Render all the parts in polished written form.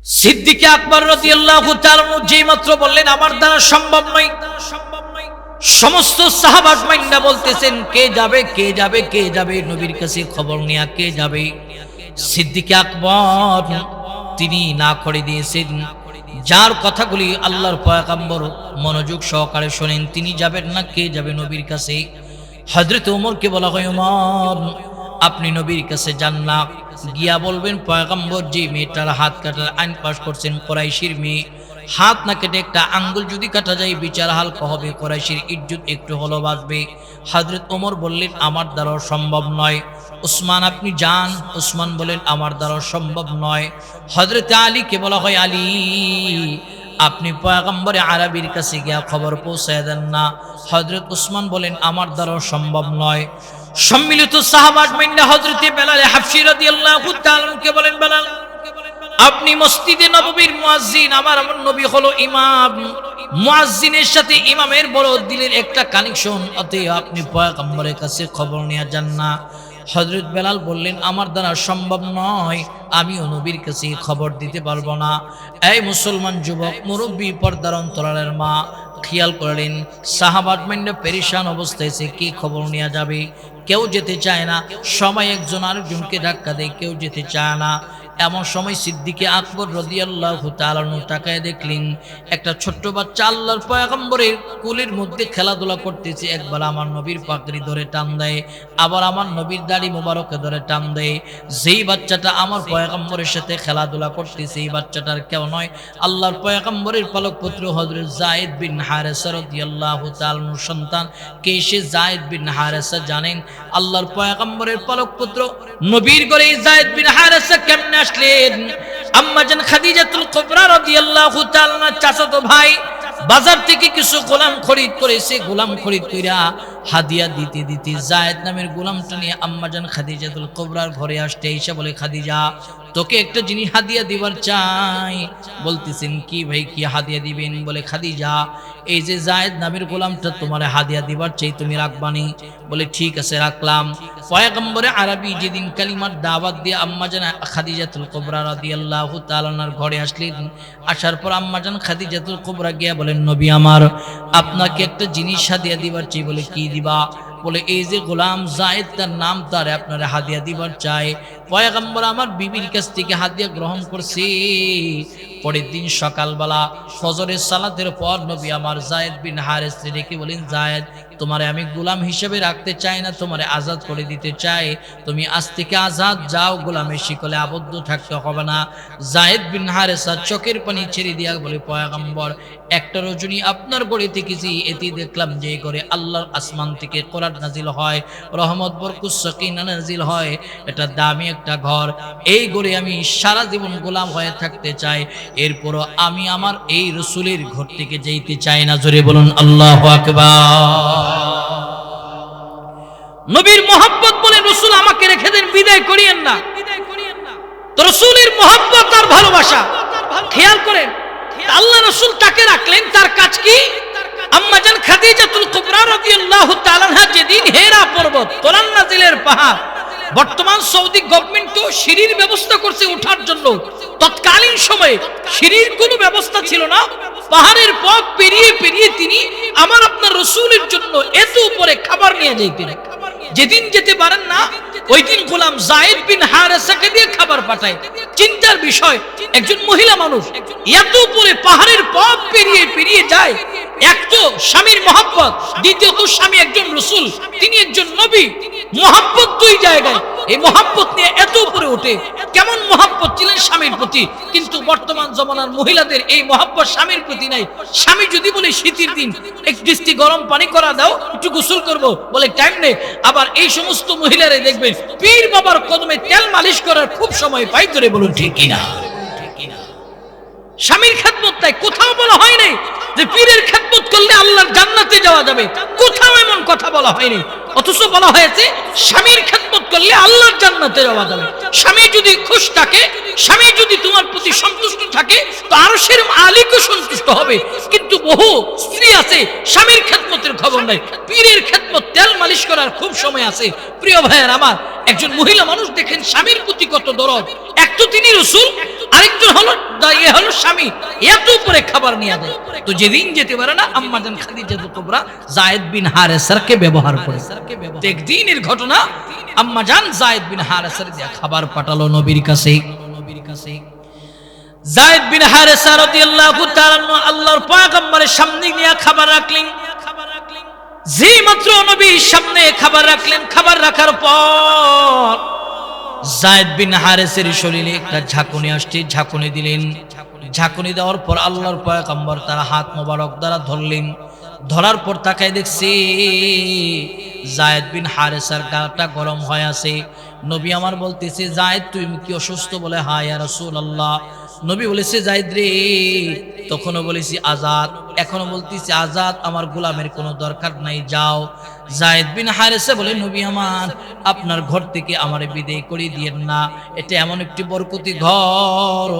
সিদ্দিক আকবর রাদিয়াল্লাহু তাআলা যেই মাত্র বললেন আমার দ্বারা সম্ভব নয়, সমস্ত সাহাবা মাইন্না বলতেছেন কে যাবে কে যাবে কে যাবে, নবীর কাছে খবর নিয়ে কে যাবে। সিদ্দিক আকবর তিনি না করে দিয়েছেন, যার কথাগুলি আল্লাহর পয়গম্বর মনোযোগ সহকারে শোনেন তিনি যাবেন না, কে যাবে নবীর কাছে। হযরত ওমরকে বলা হয়, ওমর আপনি নবীর কাছে যান না, গিয়া বলবেন পয়গম্বর যে মেয়েটার হাত কাটার আইন পাশ করছেন, কুরাইশির মেয়ে, হাত না কেটে একটা আঙ্গুল যদি কাটা যায় বিচার হালকা হবে, কুরাইশির ইজ্জত একটু হলো বাঁচবে। হযরত ওমর বললেন আমার দ্বারা সম্ভব নয়। উসমান আপনি যান, উসমান বলেন আমার দ্বারা সম্ভব নয়। হযরত আলীকে বলা হয়, আলী আপনি পয়গম্বরে আরবির কাছে গিয়া খবর পৌঁছায় দেন না। হযরত উসমান বলেন আমার দ্বারা সম্ভব নয়। সম্মিলিত সাহাবাত মাইন্না হযরত বেলাল হাবশী রাদিয়াল্লাহু তাআলা কে বলেন, বেলাল আপনি মসজিদে নববীর মুয়াজ্জিন, আমার নবী হলো ইমাম, মুয়াজ্জিনের সাথে ইমামের বড় দিলের একটা কানেকশন, অতএব আপনি পয়গম্বরের কাছে খবর নিয়ে যান না। হযরত বেলাল বললেন আমার দ্বারা সম্ভব নয়, আমিও নবীর কাছে খবর দিতে পারবো না। এই মুসলমান যুবক মুরব্বী পর্দার অন্তরালের মা খেয়াল করলেন সাহাবাত মাইন্না পেরেশান অবস্থায় সে কি খবর নিয়ে যাবে, কেউ যেতে চায় না, সবাই একজন আরেকজনকে ধাক্কা দেয়, কেউ যেতে চায় না। এমন সময় সিদ্দিক আকবর রাদিয়াল্লাহু তাআলা তাকায় দেখলেন একটা ছোট্ট বাচ্চা আল্লাহর পয়গম্বরের কোলের মধ্যে খেলাধুলা করতেছে। একবার আমার নবীর পাগড়ি ধরে টান দেয়, আবার আমার নবীর দাড়ি মোবারকে ধরে টান দেয়। যেই বাচ্চাটা আমার পয়গম্বরের সাথে খেলাধুলা করতেছে এই বাচ্চাটার কেউ নয়, আল্লাহর পয়গম্বরের পালক পুত্র হযরত যায়েদ বিন হারেসা রাদিয়াল্লাহু তাআলার সন্তান। কে সে যায়েদ বিন হারেসা জানেন? আল্লাহর পয়গম্বরের পালক পুত্র নবীর ঘরে যায়েদ বিন হারেসা কেমনে আসলেন? আম্মা জান খাদিজাতুল কুবরা রাদিয়াল্লাহু তাআলা চাচাতো ভাই বাজার থেকে কিছু গোলাম খরিদ করেছে, গোলাম খরিদ কইরা হাদিয়া দিতে দিতে যায়েদ নামের গোলামটা নিয়ে আম্মা জান খাদিজাতুল কুবরার ঘরে আসতে এসে বলে, খাদিজা তোকে একটা জিনিস হাদিয়া দিবার চাই। বলতেছেন কি ভাই, কি হাদিয়া দিবেন? বলে খাদিজা এই যে যায়েদ নামের গোলামটা তোমার হাদিয়া দিবার চাই, তুমি রাখবানি? বলে ঠিক আছে রাখলাম। পয়গম্বরে আরবি যেদিন কালিমার দাওয়াত দিয়ে আম্মা জান খাদিজাতুল কুবরা রাদিয়াল্লাহু তাআলার ঘরে আসলেন, আসার পর আম্মা জান খাদিজাতুল কুবরা গিয়া বলেন, নবী আমার আপনাকে একটা জিনিস হাদিয়া দিবার চাই। বলে কি দিবা? বলে এই যে গোলাম যায়েদ তার নাম, তার আপনারা হাদিয়া দিবার চাই। পয়গম্বর আমার বিবির কাছ থেকে হাদিয়া গ্রহণ করছে। পরের দিন সকালবেলা ফজরের সালাতের পর নবী আমার যায়েদ বিন হারেসা ডেকে বলেন, যায়েদ তোমারে আমি গোলাম হিসেবে রাখতে চাই না, তোমারে আজাদ করে দিতে চাই, তুমি আজ থেকে আজাদ যাও, গোলামের শিকলে আবদ্ধ থাকতে হবে না। যায়েদ বিন হারেসা চোখের পানি ছেড়ে দিয়া বলে, পয়গম্বর একটা রজনী আপনার গড়ে থেকেছি, এতে দেখলাম যে করে আল্লাহর আসমান থেকে কোরআন নাজিল হয়, রহমত বরকত সাকিনা নাজিল হয়, এটা দামি একটা ঘর, এই ঘরে আমি সারা জীবন গোলাম হয়ে থাকতে চাই, এরপরও আমি আমার এই রাসূলের ঘর থেকে যেতে চাই না। জোরে বলুন আল্লাহু আকবার। নবীর মোহাব্বত বলে রাসূল আমাকে রেখে দেন, বিদায় করিয়েন না। তো রাসূলের মোহাব্বত আর ভালোবাসা খেয়াল করেন, আল্লাহ রাসূল তাকে রাখলেন, তার কাজ কি? আম্মা জান খাদিজাতুল কুবরা রাদিয়াল্লাহু তাআলা যেদিন হেরা পর্বত কোরআন নাজিলের পাহাড়, বর্তমান সৌদি গভর্নমেন্ট তো সিঁড়ির ব্যবস্থা করছে ওঠার জন্য, তৎকালীন সময়ে সিঁড়ির কোনো ব্যবস্থা ছিল না, পাহাড়ের পথ পেরিয়ে পেরিয়ে তিনি আমার আপনার রাসূলের জন্য এত উপরে খাবার নিয়ে যাইতেন। যেদিন যেতে পারেন না ওই দিন গোলাম যায়েদ বিন হারেসাকে দিয়ে খাবার পাঠায়। চিন্তার বিষয়, একজন মহিলা মানুষ এত উপরে পাহাড়ের পথ পেরিয়ে পেরিয়ে যায়। এক তো স্বামীর মহব্বত, দ্বিতীয়ত স্বামী একজন রাসূল, তিনি একজন নবী, মহব্বত দুই জায়গায়, এই মহব্বত নিয়ে এত উপরে ওঠে। কেমন মহব্বত ছিলেন স্বামীর প্রতি, কিন্তু বর্তমান জমানার মহিলাদের এই মহব্বত স্বামীর প্রতি নাই। স্বামী যদি বলে শীতের দিন এক দৃষ্টি গরম পানি করা দাও, একটু গোসল করবো, বলে টাইম নেই। আবার এই সমস্ত মহিলারা দেখবেন পীর বাবার কদমে তেল মালিশ করার খুব সময় পাই। ধরে বলুন ঠিক কিনা? স্বামীর খেদমত নাই, কোথাও বলা হয় নাই যে পীরের খেদমত করলে আল্লাহর জান্নাতে যাওয়া যাবে, কোথাও এমন কথা বলা হয়নি। অথচ বলা হয়েছে স্বামীর খেদমত করলে আল্লাহর জান্নাতে যাওয়া যাবে। স্বামী যদি খুশ থাকে, স্বামী যদি তোমার প্রতি সন্তুষ্ট থাকে, তো আরশের মালিকও সন্তুষ্ট হবে। কিন্তু বহু স্ত্রী আছে স্বামীর খেদমতের খবর নাই, পীরের খেদমত তেল মালিশ করার খুব সময় আছে। প্রিয় ভাইয়ের আমার, একজন মহিলা মানুষ দেখেন স্বামীর প্রতি কত দরদ। এক তো তিনি রাসূল, আরেকজন হলো হলো স্বামী এত উপরে খাবার নিয়ে দেয়। তো যেদিন যেতে পারে না আম্মা জান খাদিজা কুবরা যায়েদ বিন হারেসারকে ব্যবহার করে। একদিনের ঘটনা, আম্মা জান যায়েদ বিন হারেসার দিয়া খাবার পাঠালো নবীর কাছে। যায়েদ বিন হারেসা রাদিয়াল্লাহু তাআলা আল্লাহর পয়গম্বরের সামনে নিয়ে খাবার রাখলেন। যে মাত্র নবীর সামনে খাবার রাখলেন, খাবার রাখার পর যায়েদ বিন হারেসের শরীরে একটা ঝাঁকুনি আসছে, ঝাঁকুনি দিলেন। ঝাঁকুনি দেওয়ার পর আল্লাহর পয়গম্বর তার হাত মোবারক দ্বারা ধরলেন। ধরার পর তাকায় দেখছি যায়েদ বিন হারেসার গাটা গরম হয়ে আছে। নবী আমার বলতেছে, যায়েদ তুমি কি অসুস্থ? বলে হ্যাঁ ইয়া রাসূলুল্লাহ। নবী বলেছে, যায়েদ রে, তখনও বলেছি আজাদ, এখনো বলতেছি আজাদ, আমার গোলামের কোনো দরকার নাই, যাও। যায়েদ বিন হারেসা বলে, নবী আমার, আপনার ঘর থেকে আমারে বিদায় করে দিয়েন না। এটা এমন একটি বরকতি ঘর,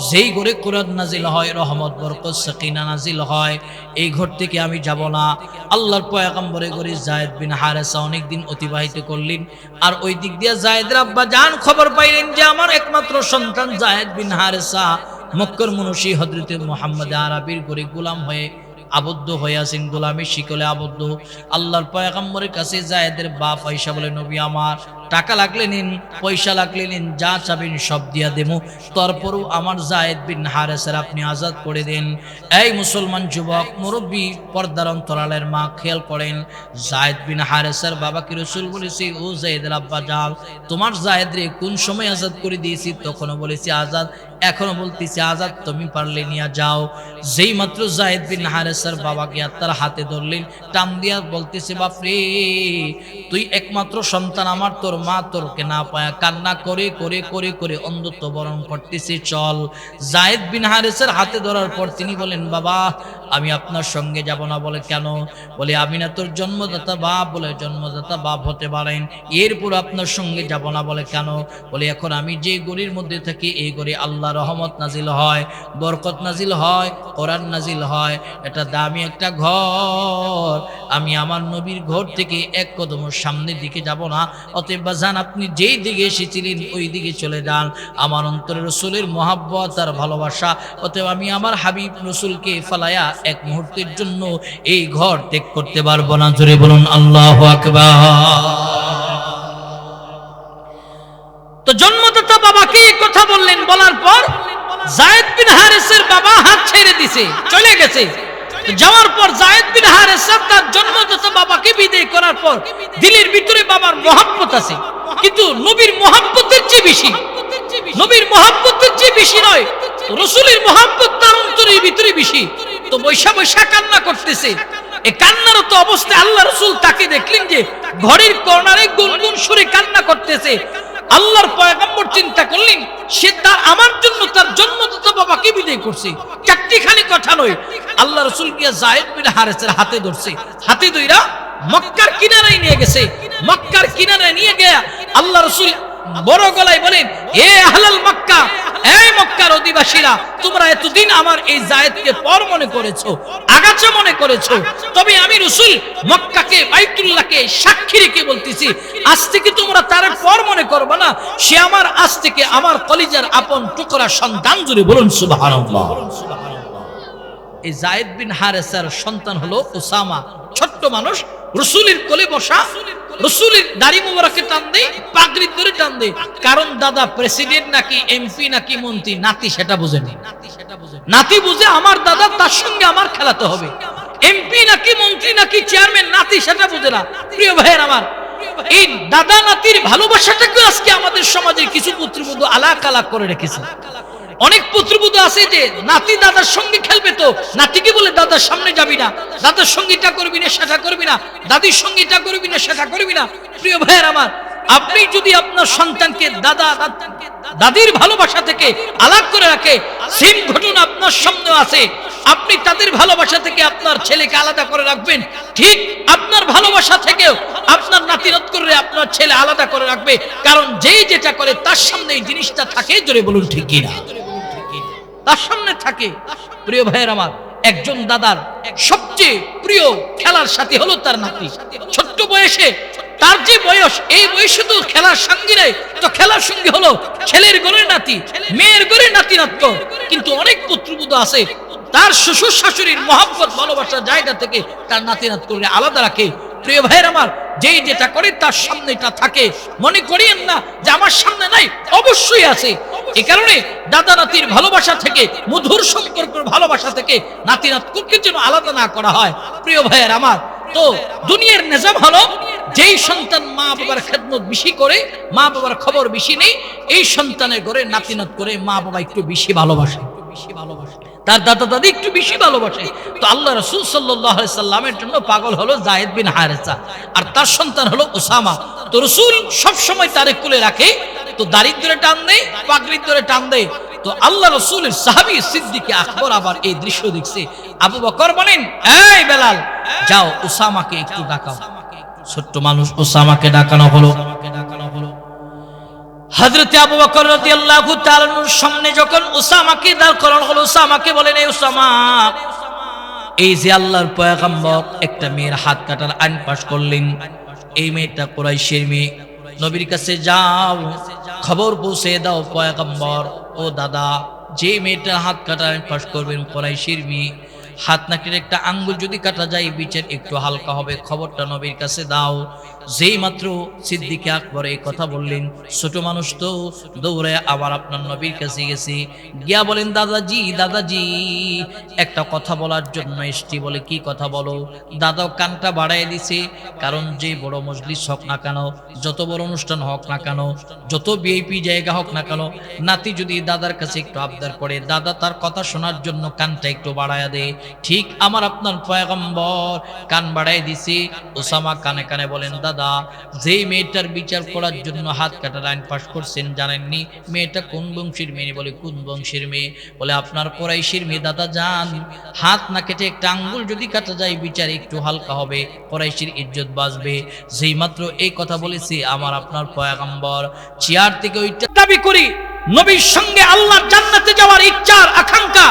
যেই ঘরে কোরআন নাজিল হয়, রহমত বরকত সাকিনা নাজিল হয়, এই ঘর থেকে আমি যাব না। আল্লাহর পয়গম্বরে ঘরে যায়েদ বিন হারেসা অনেক দিন অতিবাহিত করলেন। আর ওই দিক দিয়ে যায়েদের আব্বা জান খবর পাইলেন যে আমার একমাত্র সন্তান যায়েদ বিন হারেসা মক্কার মুনশি হযরতে মুহাম্মদ আরবির ঘরে গোলাম হয়ে আবদ্ধ হয়ে আছেন, গোলামের শিকলে আবদ্ধ। আল্লাহর পয়গম্বরের কাছে যায়েদের বাপ আয়েশা বলে, নবী আমার, টাকা লাগলে নিন, পয়সা লাগলে নিন, যা চাবেন সব দিয়া দেবো, তারপরও আমার যায়েদ বিন হারেসার আপনি আজাদ করে দেন। এই মুসলমান যুবক, মুরব্বী, পর্দার অন্তরালের মা, খেয়াল করেন, যায়েদ বিন হারেসার বাবাকে রাসূল বলেছে, ও যায়েদের আব্বা যান, তোমার যায়েদ রে কোন সময় আজাদ করে দিয়েছি? তখনও বলেছি আজাদ, এখনো বলতেছি আজাদ, তুমি পারলে নিয়ে যাও। যেই মাত্র যায়েদ বিন হারেসার বাবাকে তার হাতে ধরলেন, টান দিয়া বলতেছে, বাপরে, তুই একমাত্র সন্তান আমার, তোর মা তোরকে না পায়া কান্না করে করে করে করে অন্ধত্ব বরণ করতেছে, চল। যায়েদ বিন হারেসার হাতে ধরার পর তিনি বলেন, বাবা আমি আপনার সঙ্গে যাব না। বলে কেন? বলে আমি না তোর জন্মদাতা বাপ। বলে জন্মদাতা বাপ হতে পারেন, এরপর আপনার সঙ্গে যাব না। বলে কেন? বলে এখন আমি যে গড়ির মধ্যে থাকি, এই গড়ে আল্লাহ রহমত নাজিল হয়, বরকত নাজিল হয়, কোরআন নাজিল হয়, এটা দামি একটা ঘর। আমি আমার নবীর ঘর থেকে এক কদম সামনের দিকে যাব না। অতএব যান, আপনি যেই দিকে এসেছিলেন ওই দিকে চলে যান। আমার অন্তরে রাসূলের মহাব্বত আর ভালোবাসা, অতএব আমি আমার হাবিব রাসূলকে ফালায়া এক মুহূর্তের জন্য এই ঘর ত্যাগ করতে পারবো না। জোরে বলুন আল্লাহু আকবার। তো জন্মদাতা বাবাকে এই কথা বললেন, বলার পর যায়েদ বিন হারেসার বাবা হাত ছেড়ে দিছে, চলে গেছে। যাওয়ার পর যায়েদ বিন হারেসা তার জন্মদাতা বাবাকে বিদায় করার পর দিলের ভিতরে বাবার মহব্বত আছে, কিন্তু নবীর মহব্বতের চেয়ে বেশি, নবীর মহব্বতের চেয়ে বেশি নয়, রাসূলের মহব্বত তার অন্তরের ভিতরে বেশি। তো বৈশা বৈশা কান্না করতেছে। এই কান্নারত অবস্থায় আল্লাহ রাসূল তাকে দেখলেন যে ঘরের কর্নারে গুনগুন সুরে কান্না করতেছে। আল্লাহর পয়গম্বর চিন্তা করলেন, সে তার আমার জন্য তার জন্মদাতা বাবাকে বিদায় করছে, চারটিখানি কথা নয়। আল্লাহ রাসূল গিয়া যায়েদ বিন হারেসার হাতে ধরছে, হাতে ধইরা মক্কার কিনারায় নিয়ে গেছে। মক্কার কিনারায় নিয়ে গিয়া আল্লাহ রাসূল বড় গলায় বলেন, এ আহলাল মক্কা, এই মক্কার অধিবাসীরা, তোমরা এতদিন আমার এই যায়েদকে পর মনে করেছো, আগাছা মনে করেছো, তবে আমি রাসূল মক্কাকে, বাইতুল্লাহকে সাক্ষী রেখে বলতেছি, আজ থেকে তোমরা তার পর মনে করবে না, সে আমার আজ থেকে আমার কলিজার আপন টুকরা সন্তান। জুড়ে বলুন সুবহানাল্লাহ। এই যায়েদ বিন হারেসার সন্তান হলো উসামা, ছোট্ট মানুষ, রাসূলের কোলে বসা, রাসূলের দাড়ি মোবারকে টান দেয়, পাগড়ি ধরে টান দেয়। কারণ দাদা প্রেসিডেন্ট নাকি এমপি নাকি মন্ত্রী, নাতি সেটা বুঝেনি। নাতি বুঝে আমার দাদা, তার সঙ্গে আমার খেলাতে হবে। এমপি নাকি মন্ত্রী নাকি চেয়ারম্যান, নাতি সেটা বুঝে না। প্রিয় ভাইয়ের আমার, এই দাদা নাতির ভালোবাসাটাকে আজকে আমাদের সমাজে কিছু পুত্রবধূ আলাক আলাক করে রেখেছে। অনেক পুত্রবধূ আছে যে নাতি দাদার সঙ্গে খেলবে, তো নাতিকে বলে দাদার সামনে যাবি না, দাদার সঙ্গে এটা করবি না, সেটা করবি না, দাদির সঙ্গে এটা করবি না, সেটা করবি না। প্রিয় ভাইয়ের আমার, আপনি যদি আপনার সন্তানকে দাদা দাদির ভালোবাসা থেকে আলাদা করে রাখে, সেম ঘটনা আপনার সামনে আছে। আপনি তাদের ভালোবাসা থেকে আপনার ছেলেকে আলাদা করে রাখবেন, ঠিক আপনার ভালোবাসা থেকেও আপনার নাতিরত করে আপনার ছেলে আলাদা করে রাখবে। কারণ যেই যেটা করে তার সামনে এই জিনিসটা থাকে। জোরে বলুন ঠিক কিনা? তার সামনে থাকে। প্রিয় ভাইয়ের আমার, একজন দাদার সবচেয়ে প্রিয় খেলার সাথী হলো তার নাতি। ছোট্ট বয়সে তার যে বয়স, এই বয়সে তো খেলার সঙ্গী নেই, তো খেলার সঙ্গী হলো ছেলের ঘরের নাতি, মেয়ের ঘরের নাতি নাত্য। কিন্তু অনেক পুত্রবধূ আছে তার শ্বশুর শাশুড়ির মহব্বত ভালোবাসার জায়গা থেকে তার নাতি নাত করে আলাদা রাখে। প্রিয় ভাইয়ের আমার, যেই যেটা করে তার সামনে এটা থাকে, মনে করিয়েন না যে আমার সামনে নাই, অবশ্যই আছে। এই কারণে দাদা নাতির ভালোবাসা থেকে, মধুর সম্পর্কের ভালোবাসা থেকে নাতি নাতকুকে যেন আলাদা না করা হয়। প্রিয় ভাইয়ের আমার, তো দুনিয়ার নিজাম হলো যেই সন্তান মা বাবার খেদমত বেশি করে, মা বাবার খবর বেশি নেই, এই সন্তানের ঘরে নাতি নাত করে মা বাবা একটু বেশি ভালোবাসে, তার দাদা দাদি একটু বেশি ভালোবাসে। তো আল্লাহ রাসূল সাল্লাল্লাহু আলাইহি সাল্লামের জন্য পাগল হলো যায়েদ বিন হারেসা, আর তার সন্তান হলো উসামা। তো রাসূল সব সময় তারে কোলে রাখে, তো দাড়ির ধরে টান দেয়, পাগড়ির ধরে টান দেয়। তো আল্লাহ রাসূলের সাহাবী সিদ্দিক আকবর আবার এই দৃশ্য দেখছে। আবু বকর বলেন, এই বেলাল, যাও উসামাকে একটু ডাকাও। ছোট্ট মানুষ উসামাকে ডাকানো হলো। হযরত আবু বকর রাদিয়াল্লাহু তাআলার সামনে যখন উসামাকে দাঁড় করানো হলো, উসামাকে বলেন, এই উসামা, এই যে আল্লাহর পয়গম্বর একটা মেয়ের হাত কাটার আইন পাশ করলেন, এই মেয়েটা কুরাইশের মেয়ে, নবীর কাছে যাও, খবর পৌঁছে দাও পয়গম্বর, ও দাদা, যে মেয়েটা হাত কাটার আইন পাশ করবেন কুরাইশের মেয়ে, হাত নাকের একটা আঙ্গুল যদি কাটা যায় বিচার একটু হালকা হবে, খবরটা নবীর কাছে দাও। যেই মাত্র সিদ্দিক আকবর এই কথা বললেন, ছোট মানুষ তো দৌড়ে আবার আপনার নবীর কাছে গেছে, গিয়া বলেন, দাদাজি, দাদাজি, একটা কথা বলার জন্য এসছি। বলে, কি কথা বলো? দাদাও কানটা বাড়াই দিছে, কারণ যে বড় মজলিস হোক না কেন, যত বড় অনুষ্ঠান হোক না কেন, যত ভিআইপি জায়গা হোক না কেন, নাতি যদি দাদার কাছে একটু আবদার করে, দাদা তার কথা শোনার জন্য কানটা একটু বাড়ায়া দেয়। ঠিক আমার আপনার পয়গম্বর কান বাড়াই দিছে। ওসামা কানে কানে বলেন, দাদা, যেই মেয়েটার বিচার করার জন্য হাত কাটার আইন পাশ করছেন, জানেননি মেয়েটা কোন বংশের মেয়ে? বলে, কোন বংশের মেয়ে? বলে, আপনার কুরাইশের মেয়ে। দাদা যান, হাত না কেটে একটা আঙ্গুল যদি কাটা যায় বিচার একটু হালকা হবে, কুরাইশের ইজ্জত বাঁচবে। যেই মাত্র এই কথা বলেছি আমার আপনার পয়গম্বর চেয়ার থেকে ওইটা দাবি করি, নবীর সঙ্গে আল্লাহর জান্নাতে যাওয়ার ইচ্ছার আকাঙ্ক্ষা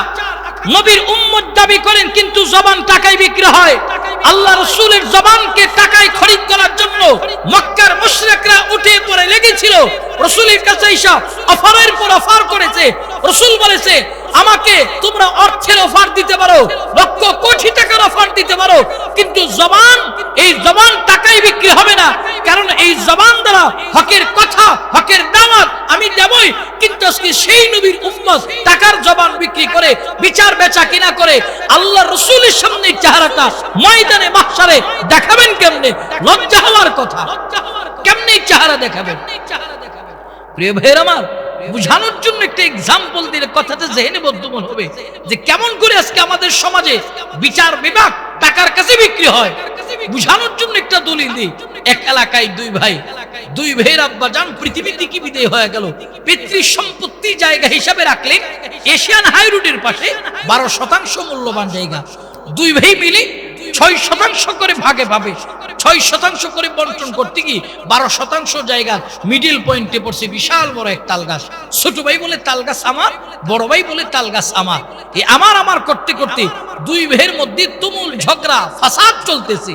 নবীর উম্মত দাবি করেন, কিন্তু জবান টাকায় বিক্রি হয়। আল্লাহ রাসূলের জবানকে টাকায় খরিদ করার জন্য মক্কার মুশরিকরা উঠে পড়ে লেগেছিল। রাসূলের কাছে এসে অফারের পর অফার করেছে। রাসূল বলেছে, আমাকে তোমরা অর্থের অফার দিতে পারো, লক্ষ কোটি টাকার অফার দিতে পারো, কিন্তু জবান, এই জবান টাকায় বিক্রি হবে না। কারণ এই জবান দ্বারা হকের কথা, হকের দাওয়াত আমি দেবই, কিন্তু আজকে সেই নবীর উম্মত টাকার জবান বিক্রি করে, বিচার বেচা কিনা করে আল্লাহ রাসূলের সামনে চেহারাটা ময়দানে মাহশারে দেখাবেন কেমনে? লজ্জা হওয়ার কথা, কেমনে চেহারা দেখাবেন? প্রিয় ভাইয়ের আমার, বুঝানোর জন্য একটা এক্সাম্পল দিলে কথাটা জেহেনে বদ্ধমূল হবে যে কেমন করে আজকে আমাদের সমাজে বিচার বিভাগ টাকার কাছে বিক্রি হয়। বুঝানোর জন্য একটা দলিল দিই। এক এলাকায় দুই ভাইয়ের আব্বা জান পৃথিবী থেকে বিদায় হয়ে গেল। পিতৃ সম্পত্তি জায়গা হিসাবে রাখলেন এশিয়ান হাই রোডের পাশে 12% মূল্যবান জায়গা। দুই ভাই মিলে 6% করে ভাগে পাবে, 6% করে বন্টন করতে গিয়ে 12% জায়গা মিডিল পয়েন্টে পড়ছে বিশাল বড় এক তাল গাছ। ছোট ভাই বলে তাল গাছ আমার, বড় ভাই বলে তাল গাছ আমার। এই আমার করতে করতে দুই ভাইয়ের মধ্যে তুমুল ঝগড়া, ফাসাদ চলতেছে।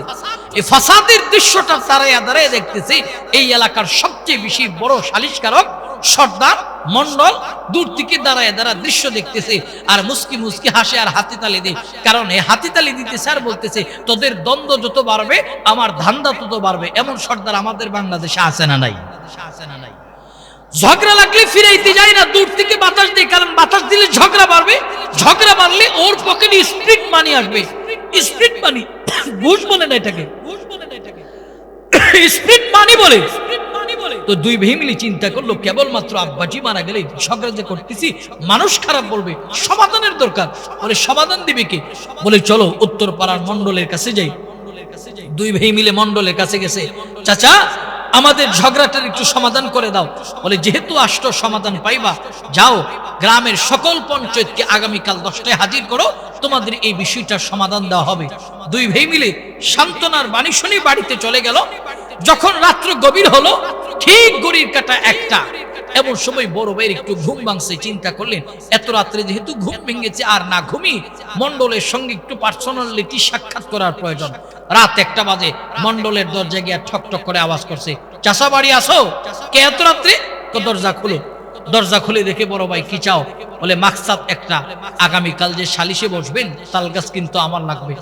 এই ফাসাদের দৃশ্যটা দাঁড়ায় দেখতেছে এই এলাকার সবচেয়ে বেশি বড় সালিশকারক সর্দার মন্ডল দূর থেকে দাঁড়ায় দৃশ্য দেখতেছে, আর মুস্কি মুস্কি হাসে আর হাতি তালি দেয়। কারণ এই হাতি তালি দিতেছে আর বলতেছে, তোদের দ্বন্দ্ব যত বাড়বে আমার ধান্দা তত বাড়বে। এমন সর্দার আমাদের বাংলাদেশে আছে না নাই? ঝগড়া লাগলে ফিরাইতে যায় না, দূর থেকে বাতাস দেয়, কারণ বাতাস দিলে ঝগড়া বাড়বে, ঝগড়া বাড়লে ওর পকেটে স্প্রিট মানি আসবে। স্প্রিট মানি, ঘুষ বলে না এটাকে, স্প্রিট মানি বলে। তো দুই ভাই মিলে চিন্তা করলো, কেবলমাত্র আব্বাজি মারা গেলে ঝগড়া যে করতেছি মানুষ খারাপ বলবে, সমাধানের দরকার। বলে, সমাধান দিবে কে? বলে, চলো উত্তর পাড়ার মন্ডলের কাছে যাই। দুই ভাই মিলে মন্ডলের কাছে গেছে, চাচা আমাদের ঝগড়াটার একটু সমাধান করে দাও। বলে, যেহেতু আসতো সমাধান পাইবা, যাও গ্রামের সকল পঞ্চায়েতকে আগামীকাল 10টায় হাজির করো, তোমাদের এই বিষয়টার সমাধান দেওয়া হবে। দুই ভাই মিলে সান্ত্বনার বাণী শুনে বাড়িতে চলে গেল। যখন রাত্র গভীর হলো, ঠিক ঘড়ির কাঁটা 1টা, এমন সময় বড় ভাইয়ের একটু ঘুম ভাঙছে। চিন্তা করলেন, এত রাত্রে যেহেতু ঘুম ভেঙেছে, আর না ঘুমিয়ে মন্ডলের সঙ্গে একটু পার্সোনালিটি সাক্ষাৎ করার প্রয়োজন। রাত 1টা বাজে, মন্ডলের দরজা গিয়ে ঠক ঠক করে আওয়াজ করছে, চাচা বাড়ি আসো? কে এত রাত্রে? দরজা খুলো। দরজা খুলে দেখে বড় ভাই কি চাও? বলে মাকসাদ একটা, আগামীকাল যে সালিশে বসবেন তাল গাছ কিন্তু আমার লাগবে।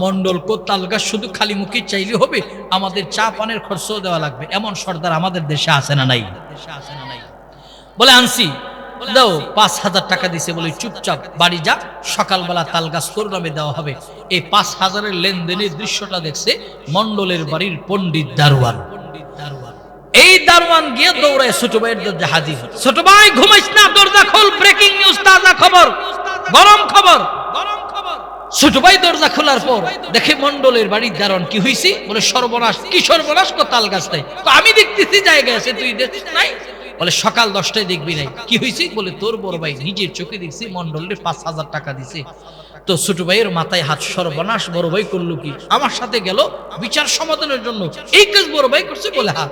মন্ডল কো তাল গাছ শুধু খালি মুখে চাইলে হবে, আমাদের চা পানের খরচও দেওয়া লাগবে। এমন সর্দার আমাদের দেশে আছে না নাই? বলে আনছি, দাও। 5,000 টাকা দিছে, বলে চুপচাপ বাড়ি যা, সকালবেলা তাল গাছ তোর নামে দেওয়া হবে। এই 5,000-এর লেনদেনের দৃশ্যটা দেখছে মন্ডলের বাড়ির পণ্ডিত দারোয়ান। এই দারোয়ান গিয়ে দৌড়ায় ছোট ভাইয়ের দরজা হাজির। ছোট ভাই ঘুমাইস না, দরজা খোল, ব্রেকিং নিউজ, তাজা খবর, গরম খবর। ছোট ভাই দরজা খোলার পর দেখে মন্ডলের বাড়ির দারোয়ান। কি হইছে? বলে সর্বনাশ। কি সর্বনাশ? কো তাল গাছ নাই। আমি দেখতেছি জায়গা আছে, তুই দেখছিস নাই? বলে সকাল 10টায় দেখবি নাই। কি হয়েছে? বলে তোর বড় ভাই নিজের চোখে দেখছি মন্ডলের 5,000 টাকা দিছে। তো ছোট ভাইয়ের মাথায় হাত। সর্বনাশ, বড় ভাই করলো কি? আমার সাথে গেল বিচার সমাধানের জন্য, এই কাজ বড় ভাই করছে। বলে হ্যাঁ।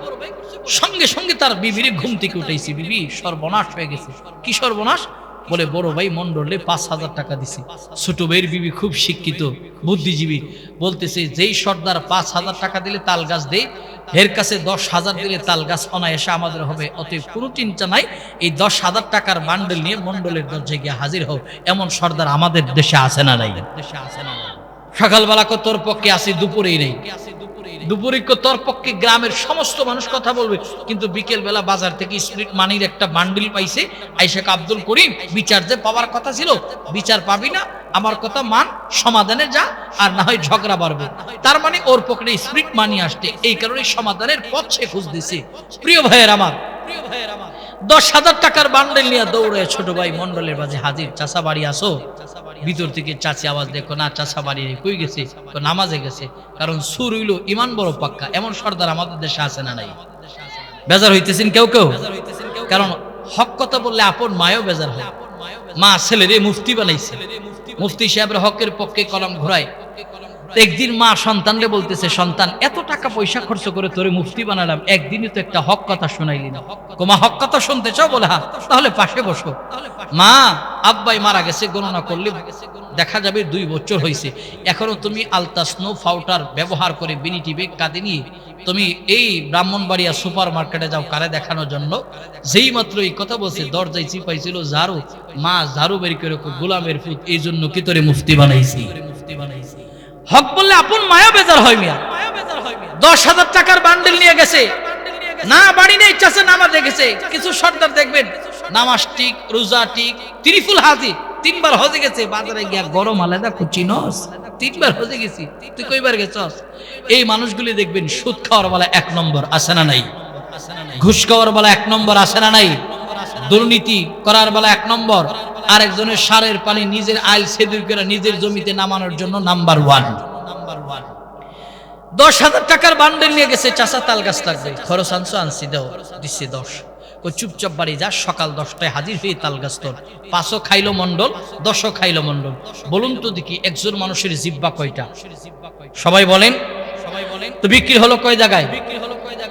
সঙ্গে সঙ্গে তার বিবির ঘুম থেকে উঠাইছি। বিবি, সর্বনাশ হয়ে গেছে। কি সর্বনাশ? বলে বড় ভাই মন্ডলে 5,000 টাকা দিছে। ছোট ভাইয়ের বিবি খুব শিক্ষিত, বুদ্ধিজীবী, বলতেছে যেই সর্দার 5,000 টাকা দিলে তাল গাছ দেয়, এর কাছে 10,000 দিলে তাল গাছ অনায়াসে আমাদের হবে। অতএব কোনো চিন্তা নাই, এই 10,000 টাকার বান্ডেল নিয়ে মন্ডলের দরজায় গিয়ে হাজির হও। এমন সর্দার আমাদের দেশে আছে না নাই? সকালবেলা কো তোর পক্ষে আসি, দুপুরেই নেই। দুপুরে তোর পক্ষে গ্রামের সমস্ত মানুষ কথা বলবে, কিন্তু বিকেল বেলা বাজার থেকে স্প্রিট মানির একটা বান্ডিল পাইছে। আইশেখ আব্দুল করিম, বিচার যে পাওয়ার কথা ছিল, বিচার পাবি না, আমার কথা মান, সমাধানে যা, আর না হয় ঝগড়া বাড়বে। তার মানে ওর পকেটে স্প্রিট মানি আসছে, এই কারণে সমাধানের পথ সে খুঁজ দিছে। প্রিয় ভাইয়ের আমার, 10,000 টাকার বান্ডেল নিয়ে দৌড়ে ছোট ভাই মন্ডলের বাজে হাজির। চাচা বাড়ি আসো? ভিতর থেকে চাচি আওয়াজ। দেখো না, চাচা বাড়ি কই গেছে? নামাজে গেছে। কারণ সুর হইল ইমান বড় পাক্কা। এমন সর্দার আমাদের দেশে আছে না নাই? বেজার হইতেছেন কেউ কেউ? কারণ হক কথা বললে আপন মায়ও বেজার হয়। মা ছেলেরে মুফতি বানাইছে, মুফতি সাহেবের হকের পক্ষে কলম ঘোরায়। একদিন মা সন্তানরে বলতেছে, সন্তান এত টাকা পয়সা খরচ করে তোরে মুফতি বানালাম, একদিনই তো একটা হক কথা শোনাইলি না। মা হক কথা শুনতে চাও? বলে হ্যাঁ। তাহলে পাশে বসো। মা, আব্বাই মারা গেছে, গণনা করলে দেখা যাবে 2 বছর হয়েছে, এখনো তুমি আলতা স্নো ফাউটার ব্যবহার করে বিনিটি বেগ কাঁদে নিয়ে তুমি এই ব্রাহ্মণবাড়িয়া সুপার মার্কেটে যাও কারে দেখানোর জন্য। যেই মাত্র এই কথা বলছে, দরজায় চিপাইছিল ঝাড়ু। মা ঝাড়ু বের করে গোলামের ফুট, এই জন্য কি তোরে মুফতি বানাইছি। হক বললে আপন মায়া বেজার হয়। মিয়া 10,000 টাকার বান্ডেল নিয়ে গেছে, না বাড়ি নেই, চাচা নামাজে গেছে। কিছু সর্দার দেখবেন নামাজ ঠিক, রোজা ঠিক, ত্রিফুল হাজি, 3 বার হজে গেছে। বাজারে গিয়া গরম আলাদা কুচিনস, 3 বার হজে গেছি, তুই কয়বার গেছস? এই মানুষগুলি দেখবেন সুদ খাওয়ার বেলা 1 নম্বর, আসে না নাই? ঘুষ খাওয়ার বেলা 1 নম্বর, আসে না নাই? দুর্নীতি করার বেলা 1 নম্বর। আরেকজনের সারের পানি নিজের আইল সেদুর করে নিজের জমিতে নামানোর জন্য নাম্বার 1। 10,000 টাকার বান্ডেল নিয়ে গেছে। চাচা তাল গাছ লাগবে, খরচ আনছো? আনছি, দাও। দিচ্ছে 10। চুপচাপ বাড়ি যা, সকাল 10টায় হাজির হয়ে তাল গাছ তোর। 5ও খাইলো মন্ডল, 10ও খাইলো মন্ডল। বলুন তো দেখি, একজন মানুষের জিব্বা কয়টা? সবাই বলেন। তো বিক্রি হলো কয় জায়গায়?